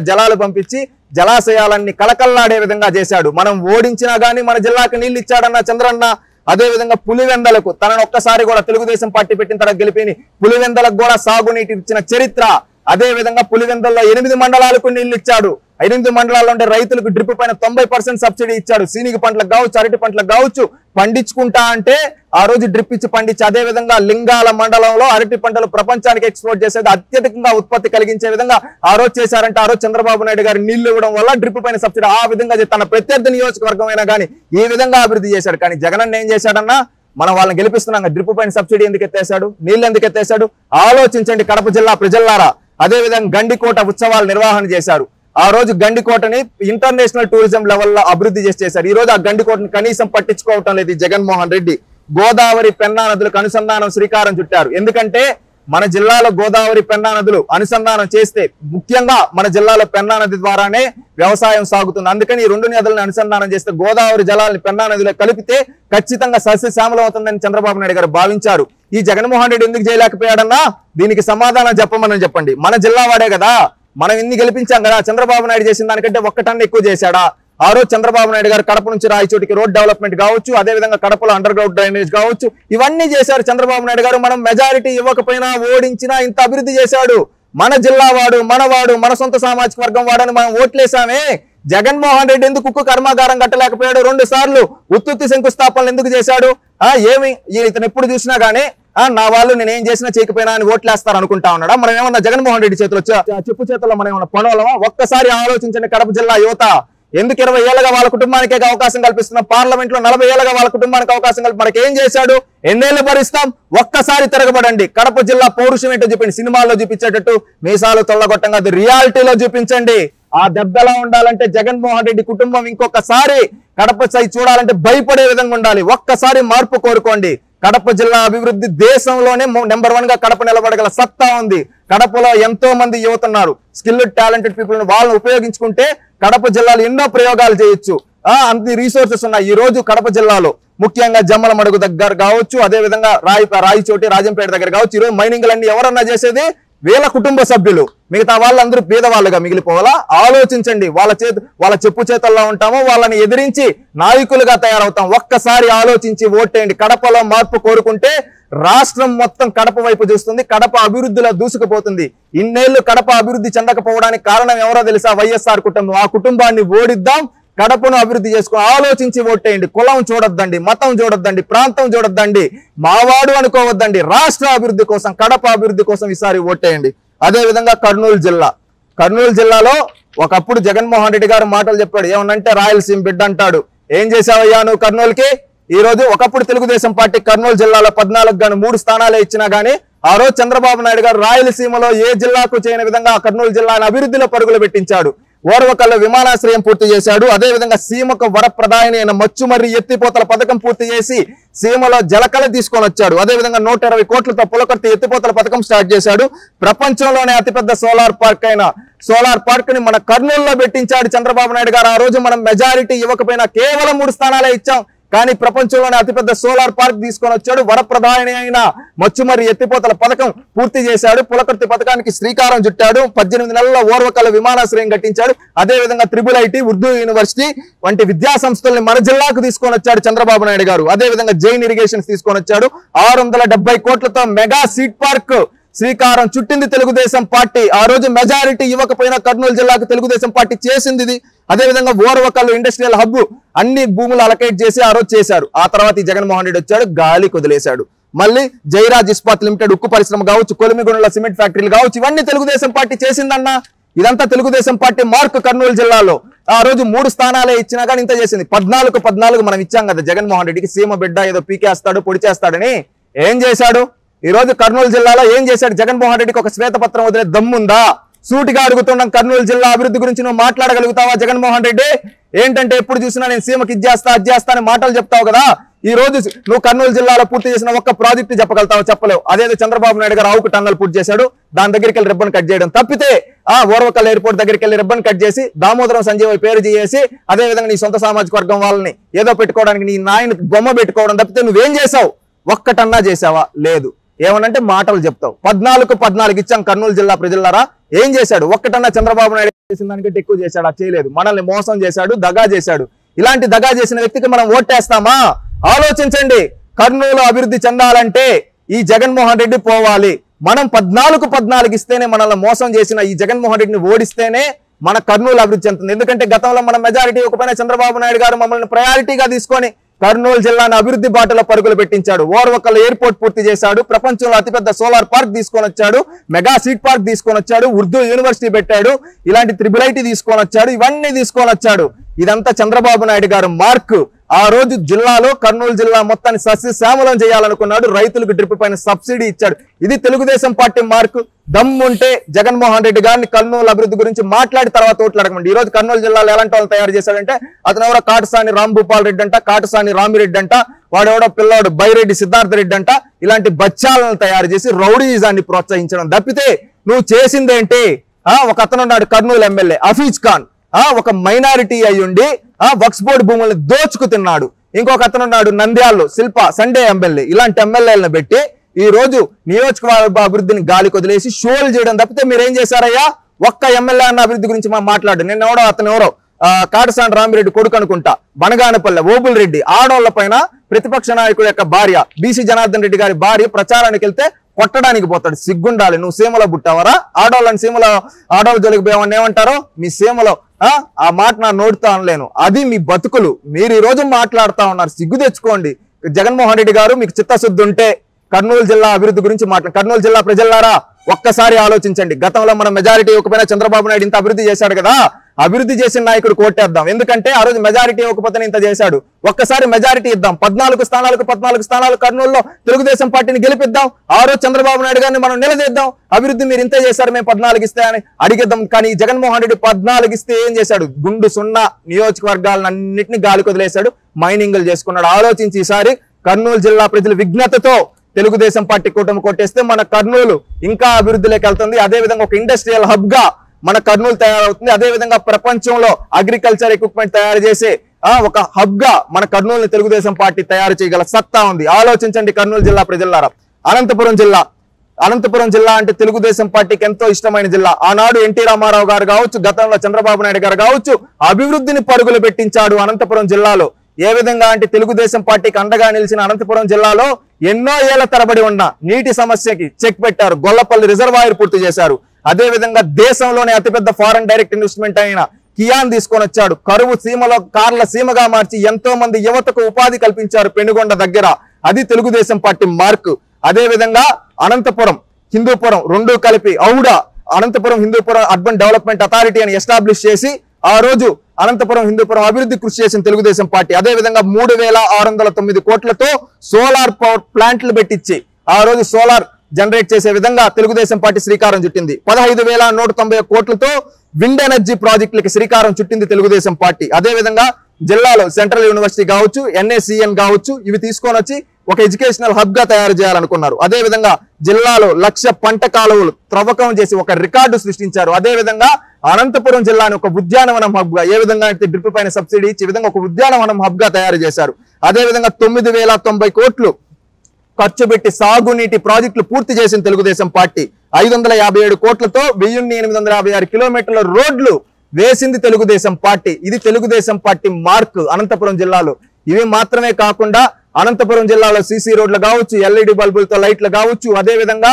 జలాలు పంపించి జలాశయాలన్నీ కలకల్లాడే విధంగా చేశాడు. మనం ఓడించినా గానీ మన జిల్లాకు నీళ్లు ఇచ్చాడన్న చంద్రన్న. అదే విధంగా పులివెందలకు తనను ఒక్కసారి కూడా తెలుగుదేశం పార్టీ పెట్టిన తర్వాత గెలిపిని పులివెందలకు కూడా సాగునీటి ఇచ్చిన చరిత్ర. అదే విధంగా పులివెందల్లో 8 మండలాలకు నీళ్లు ఇచ్చాడు. 8 మండలాల్లో ఉండే రైతులకు డ్రిప్ పైన 90% సబ్సిడీ ఇచ్చాడు. సీనిగి పంటలకు కావచ్చు, అరటి పంటలకు కావచ్చు, పండించుకుంటా అంటే ఆ రోజు డ్రిప్ ఇచ్చి పండించి. అదే విధంగా లింగాల మండలంలో అరటి పంటలు ప్రపంచానికి ఎక్స్పోర్ట్ చేసేది, అత్యధికంగా ఉత్పత్తి కలిగించే విధంగా ఆ రోజు చేశారంటే ఆ రోజు చంద్రబాబు నాయుడు గారు నీళ్లు ఇవ్వడం వల్ల డ్రిప్ పైన సబ్సిడీ ఆ విధంగా తన ప్రత్యర్థి నియోజకవర్గం అయినా కానీ ఈ విధంగా అభివృద్ధి చేశాడు. కానీ జగన్ ఏం చేశాడన్నా, మనం వాళ్ళని గెలిపిస్తున్నాం, డ్రిప్ పైన సబ్సిడీ ఎందుకు ఎత్తేశాడు, నీళ్లు ఎందుకు ఎత్తేశాడు? ఆలోచించండి కడప జిల్లా ప్రజల్లారా. అదే విధంగా గండికోట ఉత్సవాలు నిర్వహణ చేశారు. ఆ రోజు గండికోటని ఇంటర్నేషనల్ టూరిజం లెవెల్లో అభివృద్ధి చేశారు. ఈ రోజు ఆ గండికోటని కనీసం పట్టించుకోవటం లేదు జగన్మోహన్ రెడ్డి. గోదావరి పెన్నా నదులకు అనుసంధానం శ్రీకారం చుట్టారు. ఎందుకంటే మన జిల్లాలో గోదావరి పెన్నా నదులు అనుసంధానం చేస్తే ముఖ్యంగా మన జిల్లాలో పెన్నా నది ద్వారానే వ్యవసాయం సాగుతుంది. అందుకని ఈ 2 నదులను అనుసంధానం చేస్తే గోదావరి జలాన్ని పెన్నా నదిలో కలిపితే ఖచ్చితంగా సస్యశ్యామలం అవుతుందని చంద్రబాబు నాయుడు గారు భావించారు. ఈ జగన్మోహన్ రెడ్డి ఎందుకు చేయలేకపోయాడన్నా, దీనికి సమాధానం చెప్పమని చెప్పండి. మన జిల్లా వాడే కదా, మనం ఇన్ని గెలిపించాం కదా. చంద్రబాబు నాయుడు చేసిన దానికంటే 1 టన్ను ఎక్కువ చేశాడా? ఆ రోజు చంద్రబాబు నాయుడు గారు కడప నుంచి రాయచోటికి రోడ్ డెవలప్మెంట్ కావచ్చు, అదేవిధంగా కడపలో అండర్ గ్రౌండ్ డ్రైనేజ్ కావచ్చు, ఇవన్నీ చేశారు చంద్రబాబు నాయుడు గారు. మనం మెజారిటీ ఇవ్వకపోయినా ఓడించినా ఇంత అభివృద్ధి చేశాడు. మన జిల్లా వాడు, మనవాడు, మన సొంత సామాజిక వర్గం వాడని మనం ఓట్లేసామే. జగన్మోహన్ రెడ్డి ఎందుకు ఉక్కు కర్మాగారం కట్టలేకపోయాడు? 2 సార్లు ఉత్తుత్తి శంకుస్థాపనలు ఎందుకు చేశాడు? ఏమి ఇతను ఎప్పుడు చూసినా గానీ నా వాళ్ళు నేనేం చేసినా చేయకపోయినా అని ఓట్లేస్తారు అనుకుంటా ఉన్నాడా? మనం ఏమన్నా జగన్మోహన్ రెడ్డి చేతిలో చెప్పు చేతుల్లో మనం ఏమన్నా పడవలమా? ఒక్కసారి ఆలోచించండి. కడప జిల్లా యువత ఎందుకు 20 ఏళ్ళగా వాళ్ళ కుటుంబానికే అవకాశం కల్పిస్తున్నాం? పార్లమెంట్ లో 40 ఏళ్ళగా వాళ్ళ కుటుంబానికి అవకాశం కల్పి మనకి ఏం చేశాడు? ఎన్నేళ్ళు భరిస్తాం? ఒక్కసారి తిరగబడండి. కడప జిల్లా పౌరుషం ఏంటో చూపించండి. సినిమాల్లో చూపించేటట్టు మీసాలు తొల్లగొట్టంగా అది రియాలిటీలో చూపించండి. ఆ దెబ్బలా ఉండాలంటే జగన్మోహన్ రెడ్డి కుటుంబం ఇంకొకసారి కడప సై చూడాలంటే భయపడే విధంగా ఉండాలి. ఒక్కసారి మార్పు కోరుకోండి. కడప జిల్లా అభివృద్ధి దేశంలోనే నెంబర్ 1 గా కడప నిలబడగల సత్తా ఉంది. కడపలో ఎంతో మంది యువత ఉన్నారు, స్కిల్డ్ టాలెంటెడ్ పీపుల్. వాళ్ళని ఉపయోగించుకుంటే కడప జిల్లాలో ఎన్నో ప్రయోగాలు చేయొచ్చు. అన్ని రీసోర్సెస్ ఉన్నాయి. ఈ రోజు కడప జిల్లాలో ముఖ్యంగా జమ్మల మడుగు దగ్గర కావచ్చు, అదే విధంగా రాయచోటి రాజంపేట దగ్గర కావచ్చు. ఈరోజు మైనింగ్లన్నీ ఎవరన్నా చేసేది వీళ్ళ కుటుంబ సభ్యులు. మిగతా వాళ్ళందరూ పేదవాళ్ళుగా మిగిలిపోవాలా? ఆలోచించండి. వాళ్ళ చెప్పు చేతల్లో ఉంటామో వాళ్ళని ఎదిరించి నాయకులుగా తయారవుతాం. ఒక్కసారి ఆలోచించి ఓటేయండి. కడపలో మార్పు కోరుకుంటే రాష్ట్రం మొత్తం కడప వైపు చూస్తుంది. కడప అభివృద్ధిలో దూసుకుపోతుంది. ఇన్నేళ్లు కడప అభివృద్ధి చెందకపోవడానికి కారణం ఎవరో తెలుసా? వైఎస్ఆర్ కుటుంబం. ఆ కుటుంబాన్ని ఓడిద్దాం, కడపను అభివృద్ధి చేసుకుని ఆలోచించి ఓటేయండి. కులం చూడొద్దండి, మతం చూడొద్దండి, ప్రాంతం చూడొద్దండి, మావాడు అనుకోవద్దండి. రాష్ట్ర అభివృద్ధి కోసం, కడప అభివృద్ధి కోసం ఈసారి ఓటేయండి. అదే విధంగా కర్నూలు జిల్లాలో ఒకప్పుడు జగన్మోహన్ రెడ్డి గారు మాటలు చెప్పాడు. ఏమనంటే రాయలసీమ బిడ్డ అంటాడు. ఏం చేసావయ్యా నువ్వు కర్నూలుకి? ఈ రోజు ఒకప్పుడు తెలుగుదేశం పార్టీ కర్నూలు జిల్లాలో 14 గాను 3 స్థానాలే ఇచ్చినా గానీ ఆ రోజు చంద్రబాబు నాయుడు గారు రాయలసీమలో ఏ జిల్లాకు చేయని విధంగా కర్నూలు జిల్లాను అభివృద్ధిలో పరుగులు పెట్టించాడు. ఓర్వకల్లో విమానాశ్రయం పూర్తి చేశాడు. అదే విధంగా సీమకు వరప్రదాయని అయిన మచ్చుమర్రి ఎత్తిపోతల పథకం పూర్తి చేసి సీమలో జలకళ తీసుకొని వచ్చాడు. అదే విధంగా 120 కోట్లతో పులకర్తి ఎత్తిపోతల పథకం స్టార్ట్ చేశాడు. ప్రపంచంలోనే అతిపెద్ద సోలార్ పార్క్ ని మన కర్నూలులో పెట్టించాడు చంద్రబాబు నాయుడు గారు. ఆ రోజు మనం మెజారిటీ ఇవ్వకపోయినా కేవలం 3 స్థానాలే ఇచ్చాం. కానీ ప్రపంచంలోనే అతిపెద్ద సోలార్ పార్క్ తీసుకొని వచ్చాడు. వరప్రదాయని అయిన మచ్చుమర్రి ఎత్తిపోతల పథకం పూర్తి చేశాడు. పులకర్తి పథకానికి శ్రీకారం చుట్టాడు. 18 నెలల్లో ఓర్వకల్ల విమానాశ్రయం కట్టించాడు. అదే విధంగా IIIT, ఉర్దూ యూనివర్సిటీ వంటి విద్యా సంస్థల్ని మన జిల్లాకు తీసుకొని వచ్చాడు చంద్రబాబు నాయుడు గారు. అదే విధంగా జైన్ ఇరిగేషన్స్ తీసుకొని వచ్చాడు. 670 కోట్లతో మెగా సీడ్ పార్క్ శ్రీకారం చుట్టింది తెలుగుదేశం పార్టీ. ఆ రోజు మెజారిటీ ఇవ్వకపోయినా కర్నూలు జిల్లాకు తెలుగుదేశం పార్టీ చేసింది ఇది. అదేవిధంగా ఓర్వకల్లు ఇండస్ట్రియల్ హబ్ అన్ని భూములు అలకేట్ చేసి ఆ రోజు చేశారు. ఆ తర్వాత ఈ జగన్మోహన్ రెడ్డి వచ్చాడు, గాలి కుదిలేశాడు. మళ్ళీ జైరాజ్ ఇస్పాత్ లిమిటెడ్ ఉక్కు పరిశ్రమ కావచ్చు, కొలిమిగుండ్ల సిమెంట్ ఫ్యాక్టరీలు కావచ్చు, ఇవన్నీ తెలుగుదేశం పార్టీ చేసిందన్నా. ఇదంతా తెలుగుదేశం పార్టీ మార్క్ కర్నూలు జిల్లాలో. ఆ రోజు 3 స్థానాలే ఇచ్చినా కానీ ఇంత చేసింది. 14 మనం ఇచ్చాం కదా జగన్మోహన్ రెడ్డికి. సీమ బిడ్డ ఏదో పీకేస్తాడు పొడి చేస్తాడని. ఏం చేశాడు? ఈ రోజు కర్నూలు జిల్లాలో ఏం చేశాడు? జగన్మోహన్ రెడ్డికి ఒక శ్వేతపత్రం వదిలే దమ్ముందా? సూటిగా అడుగుతున్నాం, కర్నూలు జిల్లా అభివృద్ధి గురించి నువ్వు మాట్లాడగలుగుతావా జగన్మోహన్ రెడ్డి? ఏంటంటే ఎప్పుడు చూసినా నేను సీమకి ఇది చేస్తా అది చేస్తా అని మాటలు చెప్తావు కదా. ఈ రోజు నువ్వు కర్నూలు జిల్లాలో పూర్తి చేసిన ఒక్క ప్రాజెక్టు చెప్పగలుగుతావు? చెప్పలేవు. అదేదో చంద్రబాబు నాయుడు గారు ఆవుకు టన్నల్ పూర్తి చేశాడు, దాని దగ్గరికి వెళ్ళి రిబ్బన్ కట్ చేయడం తప్పితే, ఓర్వకల్ ఎయిర్పోర్ట్ దగ్గరికి వెళ్ళి రిబ్బన్ కట్ చేసి దామోదరం సంజయ్ పేరు చేసి అదే విధంగా నీ సొంత సామాజిక వర్గం వాళ్ళని ఏదో పెట్టుకోవడానికి నీ నాయన బొమ్మ పెట్టుకోవడం తప్పితే నువ్వేం చేసావు? ఒక్కటన్నా చేసావా? లేదు. ఏమనంటే మాటలు చెప్తావు. 14 ఇచ్చాం కర్నూలు జిల్లా ప్రజలారా. ఏం చేశాడు? ఒక్కటన్నా చంద్రబాబు నాయుడు చేసిన దానికంటే ఎక్కువ చేశాడు? చేయలేదు. మనల్ని మోసం చేశాడు, దగా చేశాడు. ఇలాంటి దగా చేసిన వ్యక్తికి మనం ఓటేస్తామా? ఆలోచించండి. కర్నూలు అభివృద్ధి చెందాలంటే ఈ జగన్మోహన్ రెడ్డి పోవాలి. మనం 14 ఇస్తేనే మనల్ని మోసం చేసిన ఈ జగన్మోహన్ రెడ్డిని ఓడిస్తేనే మన కర్నూలు అభివృద్ధి చెందుతుంది. ఎందుకంటే గతంలో మన మెజారిటీ ఒకపైన చంద్రబాబు నాయుడు గారు మమ్మల్ని ప్రయారిటీగా తీసుకొని కర్నూలు జిల్లాను అభివృద్ధి బాటలో పరుగులు పెట్టించాడు. ఓర్వకల్ ఎయిర్పోర్ట్ పూర్తి చేశాడు, ప్రపంచంలో అతిపెద్ద సోలార్ పార్క్ తీసుకొని వచ్చాడు, మెగా సీట్ పార్క్ తీసుకొని వచ్చాడు, ఉర్దూ యూనివర్సిటీ పెట్టాడు, ఇలాంటి త్రిబుల్ తీసుకొని వచ్చాడు, ఇవన్నీ తీసుకొని వచ్చాడు. ఇదంతా చంద్రబాబు నాయుడు గారు మార్క్. ఆ రోజు జిల్లాలో కర్నూలు జిల్లా మొత్తాన్ని సస్యశ్యామలం చేయాలనుకున్నాడు. రైతులకు డ్రిప్ పైన సబ్సిడీ ఇచ్చాడు. ఇది తెలుగుదేశం పార్టీ మార్కు. దమ్ముంటే జగన్మోహన్ రెడ్డి గారిని కర్నూలు అభివృద్ధి గురించి మాట్లాడి తర్వాత ఓట్లు అడగండి. ఈ రోజు కర్నూలు జిల్లాలో ఎలాంటి వాళ్ళు తయారు చేశాడంటే, అతను ఎవరో కాటసాని రాంభూపాల్ రెడ్డి అంట, కాటసాని రామిరెడ్డి అంట, వాడెవడో పిల్లాడు బైరెడ్డి సిద్ధార్థ రెడ్డి అంట. ఇలాంటి బచ్చాలను తయారు చేసి రౌడీజాన్ని ప్రోత్సహించడం తప్పితే నువ్వు చేసిందేంటి? ఒక అతను ఉన్నాడు కర్నూలు ఎమ్మెల్యే హఫీజ్ ఖాన్, ఒక మైనారిటీ అయ్యుండి వక్స్ బోర్డు భూములను దోచుకు తిన్నాడు. ఇంకొక అతను ఉన్నాడు నంద్యాలలో శిల్ప సండే ఎమ్మెల్యే. ఇలాంటి ఎమ్మెల్యేలను పెట్టి ఈ రోజు నియోజకవర్గ అభివృద్ధిని గాలి కొదిలేసి షోలు చేయడం తప్పితే మీరేం చేశారయ్యా? ఒక్క ఎమ్మెల్యే అన్న అభివృద్ధి గురించి మా మాట్లాడు. నేను ఎవడో అతను ఎవరో కాటసాని రామిరెడ్డి కొడుకు అనుకుంటా, బనగానపల్లె ఓబుల్ రెడ్డి ఆడోళ్ల పైన ప్రతిపక్ష నాయకుడు యొక్క భార్య బీసీ జనార్దన్ రెడ్డి గారి భార్య ప్రచారానికి వెళ్తే కొట్టడానికి పోతాడు. సిగ్గుండాలి. నువ్వు సీమలో పుట్టావరా? ఆడోళ్ళని సీమలో ఆడోళ్ళ జోలికి పోయామని ఏమంటారో మీ సీమలో ఆ మాట నా నోటితో అనలేను. అది మీ బతుకులు. మీరు ఈ రోజు మాట్లాడుతా ఉన్నారు. సిగ్గు తెచ్చుకోండి. జగన్మోహన్ రెడ్డి గారు మీకు చిత్తశుద్ధి ఉంటే కర్నూలు జిల్లా అభివృద్ధి గురించి కర్నూలు జిల్లా ప్రజలారా ఒక్కసారి ఆలోచించండి. గతంలో మన మెజారిటీ ఇవ్వకపోయినా చంద్రబాబు నాయుడు ఇంత అభివృద్ధి చేశాడు కదా, అభివృద్ధి చేసిన నాయకుడు కోటేద్దాం. ఎందుకంటే ఆ రోజు మెజారిటీ ఇవ్వకపోతే ఇంత చేశాడు. ఒక్కసారి మెజారిటీ ఇద్దాం. 14 స్థానాలు కర్నూలులో తెలుగుదేశం పార్టీని గెలిపిద్దాం. ఆ రోజు చంద్రబాబు నాయుడు గారిని మనం నిలదీద్దాం. అభివృద్ధి మీరు ఇంతే చేశారు, మేము 14 ఇస్తాయని అడిగిద్దాం. కానీ జగన్మోహన్ రెడ్డి 14 ఇస్తే ఏం చేశాడు? గుండు సున్నా నియోజకవర్గాలన్నింటినీ గాలి కొదిలేశాడు, మైనింగ్లు చేసుకున్నాడు. ఆలోచించి ఈసారి కర్నూలు జిల్లా ప్రజల విజ్ఞతతో తెలుగుదేశం పార్టీ కూటమి కొట్టేస్తే మన కర్నూలు ఇంకా అభివృద్ధిలోకి వెళ్తుంది. అదేవిధంగా ఒక ఇండస్ట్రియల్ హబ్ గా మన కర్నూలు తయారవుతుంది. అదేవిధంగా ప్రపంచంలో అగ్రికల్చర్ ఎక్విప్మెంట్ తయారు చేసే ఒక హబ్ గా మన కర్నూలుని తెలుగుదేశం పార్టీ తయారు చేయగల సత్తా ఉంది. ఆలోచించండి కర్నూలు జిల్లా ప్రజలారా. అనంతపురం జిల్లా అంటే తెలుగుదేశం పార్టీకి ఎంతో ఇష్టమైన జిల్లా. ఆనాడు ఎన్టీ రామారావు గారు కావచ్చు, గతంలో చంద్రబాబు నాయుడు గారు కావచ్చు, అభివృద్ధిని పరుగులు పెట్టించాడు అనంతపురం జిల్లాలో. ఏ విధంగా అంటే తెలుగుదేశం పార్టీకి అండగా నిలిచిన అనంతపురం జిల్లాలో ఎన్నో ఏళ్ల తరబడి ఉన్న నీటి సమస్యకి చెక్ పెట్టారు. గొల్లపల్లి రిజర్వాయర్ పూర్తి చేశారు. అదే విధంగా దేశంలోనే అతిపెద్ద ఫారెన్ డైరెక్ట్ ఇన్వెస్ట్మెంట్ అయిన కియాన్ తీసుకొని వచ్చాడు. కరువు సీమలో కార్ల సీమగా మార్చి ఎంతో మంది యువతకు ఉపాధి కల్పించారు పెనుగొండ దగ్గర. అది తెలుగుదేశం పార్టీ మార్కు. అదే విధంగా అనంతపురం హిందూపురం రెండు కలిపి Anantapuram Hindupuram urban development authority అని ఎస్టాబ్లిష్ చేసి ఆ రోజు అనంతపురం హిందూపురం అభివృద్ధి కృషి చేసిన తెలుగుదేశం పార్టీ. అదే విధంగా 3609 కోట్లతో సోలార్ పవర్ ప్లాంట్లు పెట్టించి ఆ రోజు సోలార్ జనరేట్ చేసే విధంగా తెలుగుదేశం పార్టీ శ్రీకారం చుట్టింది. 15,190 కోట్లతో విండ్ ఎనర్జీ ప్రాజెక్టులకి శ్రీకారం చుట్టింది తెలుగుదేశం పార్టీ. అదే విధంగా జిల్లాలో సెంట్రల్ యూనివర్సిటీ కావచ్చు, NACN కావచ్చు, ఇవి తీసుకొని వచ్చి ఒక ఎడ్యుకేషనల్ హబ్ గా తయారు చేయాలనుకున్నారు. అదే విధంగా జిల్లాలో 1,00,000 పంట కాలువలు త్రవ్వకం చేసి ఒక రికార్డు సృష్టించారు. అదే విధంగా అనంతపురం జిల్లాని ఒక ఉద్యానవనం హబ్ గా, ఏ విధంగా అయితే డ్రిప్ పైన సబ్సిడీ ఇచ్చే విధంగా ఒక ఉద్యానవనం హబ్ గా తయారు చేశారు. అదే విధంగా 9,090 కోట్లు ఖర్చు పెట్టి సాగునీటి ప్రాజెక్టులు పూర్తి చేసిన తెలుగుదేశం పార్టీ. 557 కోట్లతో 1856 కిలోమీటర్ల రోడ్లు వేసింది తెలుగుదేశం పార్టీ. ఇది తెలుగుదేశం పార్టీ మార్క్ అనంతపురం జిల్లాలో. ఇవి మాత్రమే కాకుండా అనంతపురం జిల్లాలో సీసీ రోడ్లు కావచ్చు, ఎల్ఈడి బల్బులతో లైట్లు కావచ్చు, అదే విధంగా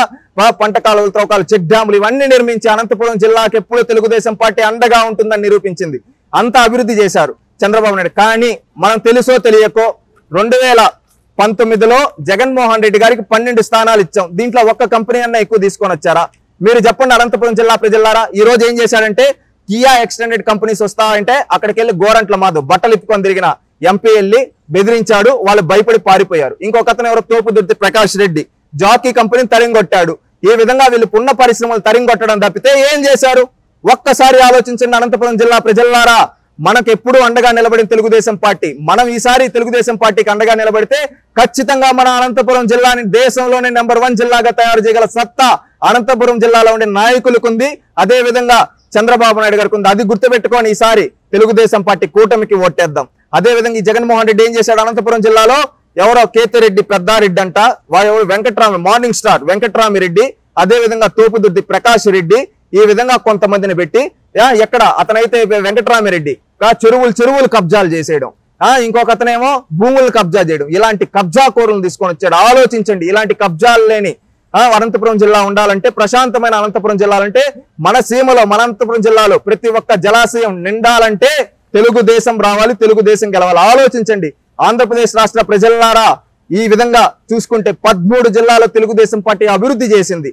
పంట కాలువల త్రవ్వకాలు, చెక్ డ్యాములు ఇవన్నీ నిర్మించి అనంతపురం జిల్లాకి ఎప్పుడు తెలుగుదేశం పార్టీ అండగా ఉంటుందని నిరూపించింది. అంత అభివృద్ధి చేశారు చంద్రబాబు నాయుడు. కానీ మనం తెలుసో తెలియకో 2019లో జగన్మోహన్ రెడ్డి గారికి 12 స్థానాలు ఇచ్చాం. దీంట్లో ఒక్క కంపెనీ అన్నా ఎక్కువ తీసుకొని వచ్చారా? మీరు చెప్పండి అనంతపురం జిల్లా ప్రజలారా. ఈ రోజు ఏం చేశాడంటే కియా ఎక్స్టెండెడ్ కంపెనీస్ వస్తాయంటే అక్కడికి వెళ్ళి గోరంట్ల మాధవ్ బట్టలు ఇప్పుకొని తిరిగిన ఎంపీ వెళ్ళి బెదిరించాడు, వాళ్ళు భయపడి పారిపోయారు. ఇంకొక అతను ఎవరో తోపుదుర్తి ప్రకాష్ రెడ్డి జాకీ కంపెనీని తరింగొట్టాడు. ఈ విధంగా వీళ్ళు పున్న పరిశ్రమలు తరింగొట్టడం తప్పితే ఏం చేశారు? ఒక్కసారి ఆలోచించండి అనంతపురం జిల్లా ప్రజలారా. మనకు ఎప్పుడు అండగా నిలబడిన తెలుగుదేశం పార్టీ. మనం ఈసారి తెలుగుదేశం పార్టీకి అండగా నిలబడితే ఖచ్చితంగా మన అనంతపురం జిల్లాని దేశంలోనే నెంబర్ 1 జిల్లాగా తయారు చేయగల సత్తా అనంతపురం జిల్లాలో ఉండే నాయకులకు ఉంది. అదే విధంగా చంద్రబాబు నాయుడు గారికి ఉంది. అది గుర్తుపెట్టుకొని ఈసారి తెలుగుదేశం పార్టీ కూటమికి ఓటేద్దాం. అదే విధంగా ఈ జగన్మోహన్ రెడ్డి ఏం చేశాడు? అనంతపురం జిల్లాలో ఎవరో కేతిరెడ్డి పెద్దారెడ్డి అంట, ఎవరు వెంకట్రామి మార్నింగ్ స్టార్ వెంకట్రామిరెడ్డి, అదే విధంగా తోపుదుర్తి ప్రకాష్ రెడ్డి, ఈ విధంగా కొంతమందిని పెట్టి ఎక్కడ అతనైతే వెంకట్రామిరెడ్డి చెరువులు కబ్జాలు చేసేయడం, ఇంకొక అతనేమో భూములు కబ్జా చేయడం, ఇలాంటి కబ్జా కోరులను తీసుకొని వచ్చాడు. ఆలోచించండి. ఇలాంటి కబ్జాలు లేని అనంతపురం జిల్లా ఉండాలంటే, ప్రశాంతమైన అనంతపురం జిల్లాలంటే, మన సీమలో మన అనంతపురం జిల్లాలో ప్రతి ఒక్క జలాశయం నిండాలంటే తెలుగుదేశం రావాలి, తెలుగుదేశం గెలవాలి. ఆలోచించండి ఆంధ్రప్రదేశ్ రాష్ట్ర ప్రజలారా. ఈ విధంగా చూసుకుంటే 13 జిల్లాలో తెలుగుదేశం పార్టీ అభివృద్ధి చేసింది,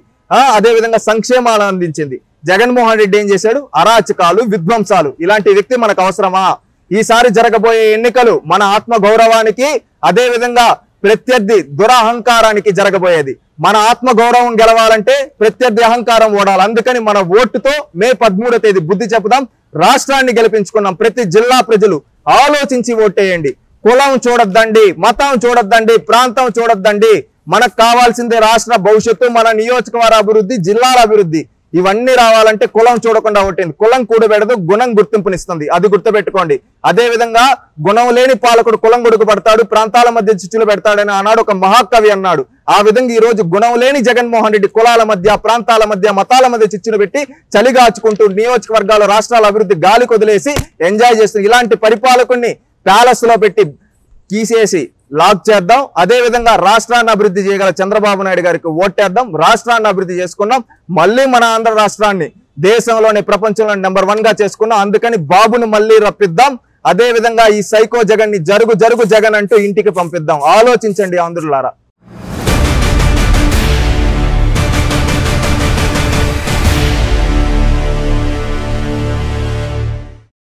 అదే విధంగా సంక్షేమాలు అందించింది. జగన్మోహన్ రెడ్డి ఏం చేశాడు? అరాచకాలు, విధ్వంసాలు. ఇలాంటి వ్యక్తి మనకు అవసరమా? ఈసారి జరగబోయే ఎన్నికలు మన ఆత్మ గౌరవానికి, అదే విధంగా ప్రత్యర్థి దురహంకారానికి జరగబోయేది. మన ఆత్మ గౌరవం గెలవాలంటే ప్రత్యర్థి అహంకారం ఓడాలి. అందుకని మన ఓటుతో మే 13వ తేదీ బుద్ధి చెప్పుదాం, రాష్ట్రాన్ని గెలిపించుకున్నాం. ప్రతి జిల్లా ప్రజలు ఆలోచించి ఓటేయండి. కులం చూడొద్దండి, మతం చూడొద్దండి, ప్రాంతం చూడొద్దండి. మనకు కావాల్సిందే రాష్ట్ర భవిష్యత్తు, మన నియోజకవర్గ అభివృద్ధి, జిల్లాల అభివృద్ధి. ఇవన్నీ రావాలంటే కులం చూడకుండా ఓటేయండి. కులం కూడబెడదు, గుణం గుర్తింపునిస్తుంది. అది గుర్తుపెట్టుకోండి. అదే విధంగా గుణం లేని పాలకుడు కులం గొడుగు పడతాడు, ప్రాంతాల మధ్య చిచ్చులు పెడతాడని ఆనాడు ఒక మహాకవి అన్నాడు. ఆ విధంగా ఈ రోజు గుణం లేని జగన్మోహన్ రెడ్డి కులాల మధ్య, ప్రాంతాల మధ్య, మతాల మధ్య చిచ్చులు పెట్టి చలిగాచుకుంటూ నియోజకవర్గాల రాష్ట్రాల అభివృద్ధి గాలి కొదిలేసి ఎంజాయ్ చేస్తుంది. ఇలాంటి పరిపాలకుడిని ప్యాలెస్ లో పెట్టి తీసేసి లాక్ చేద్దాం. అదే విధంగా రాష్ట్రాన్ని అభివృద్ధి చేయగల చంద్రబాబు నాయుడు గారికి ఓటేద్దాం. రాష్ట్రాన్ని అభివృద్ధి చేసుకున్నాం. మళ్ళీ మన ఆంధ్ర రాష్ట్రాన్ని దేశంలోనే ప్రపంచంలో నెంబర్ 1 గా చేసుకున్నాం. అందుకని బాబును మళ్ళీ రప్పిద్దాం. అదే విధంగా ఈ సైకో జగన్ ని జరుగు జగన్ అంటూ ఇంటికి పంపిద్దాం. ఆలోచించండి ఆంధ్రులారా.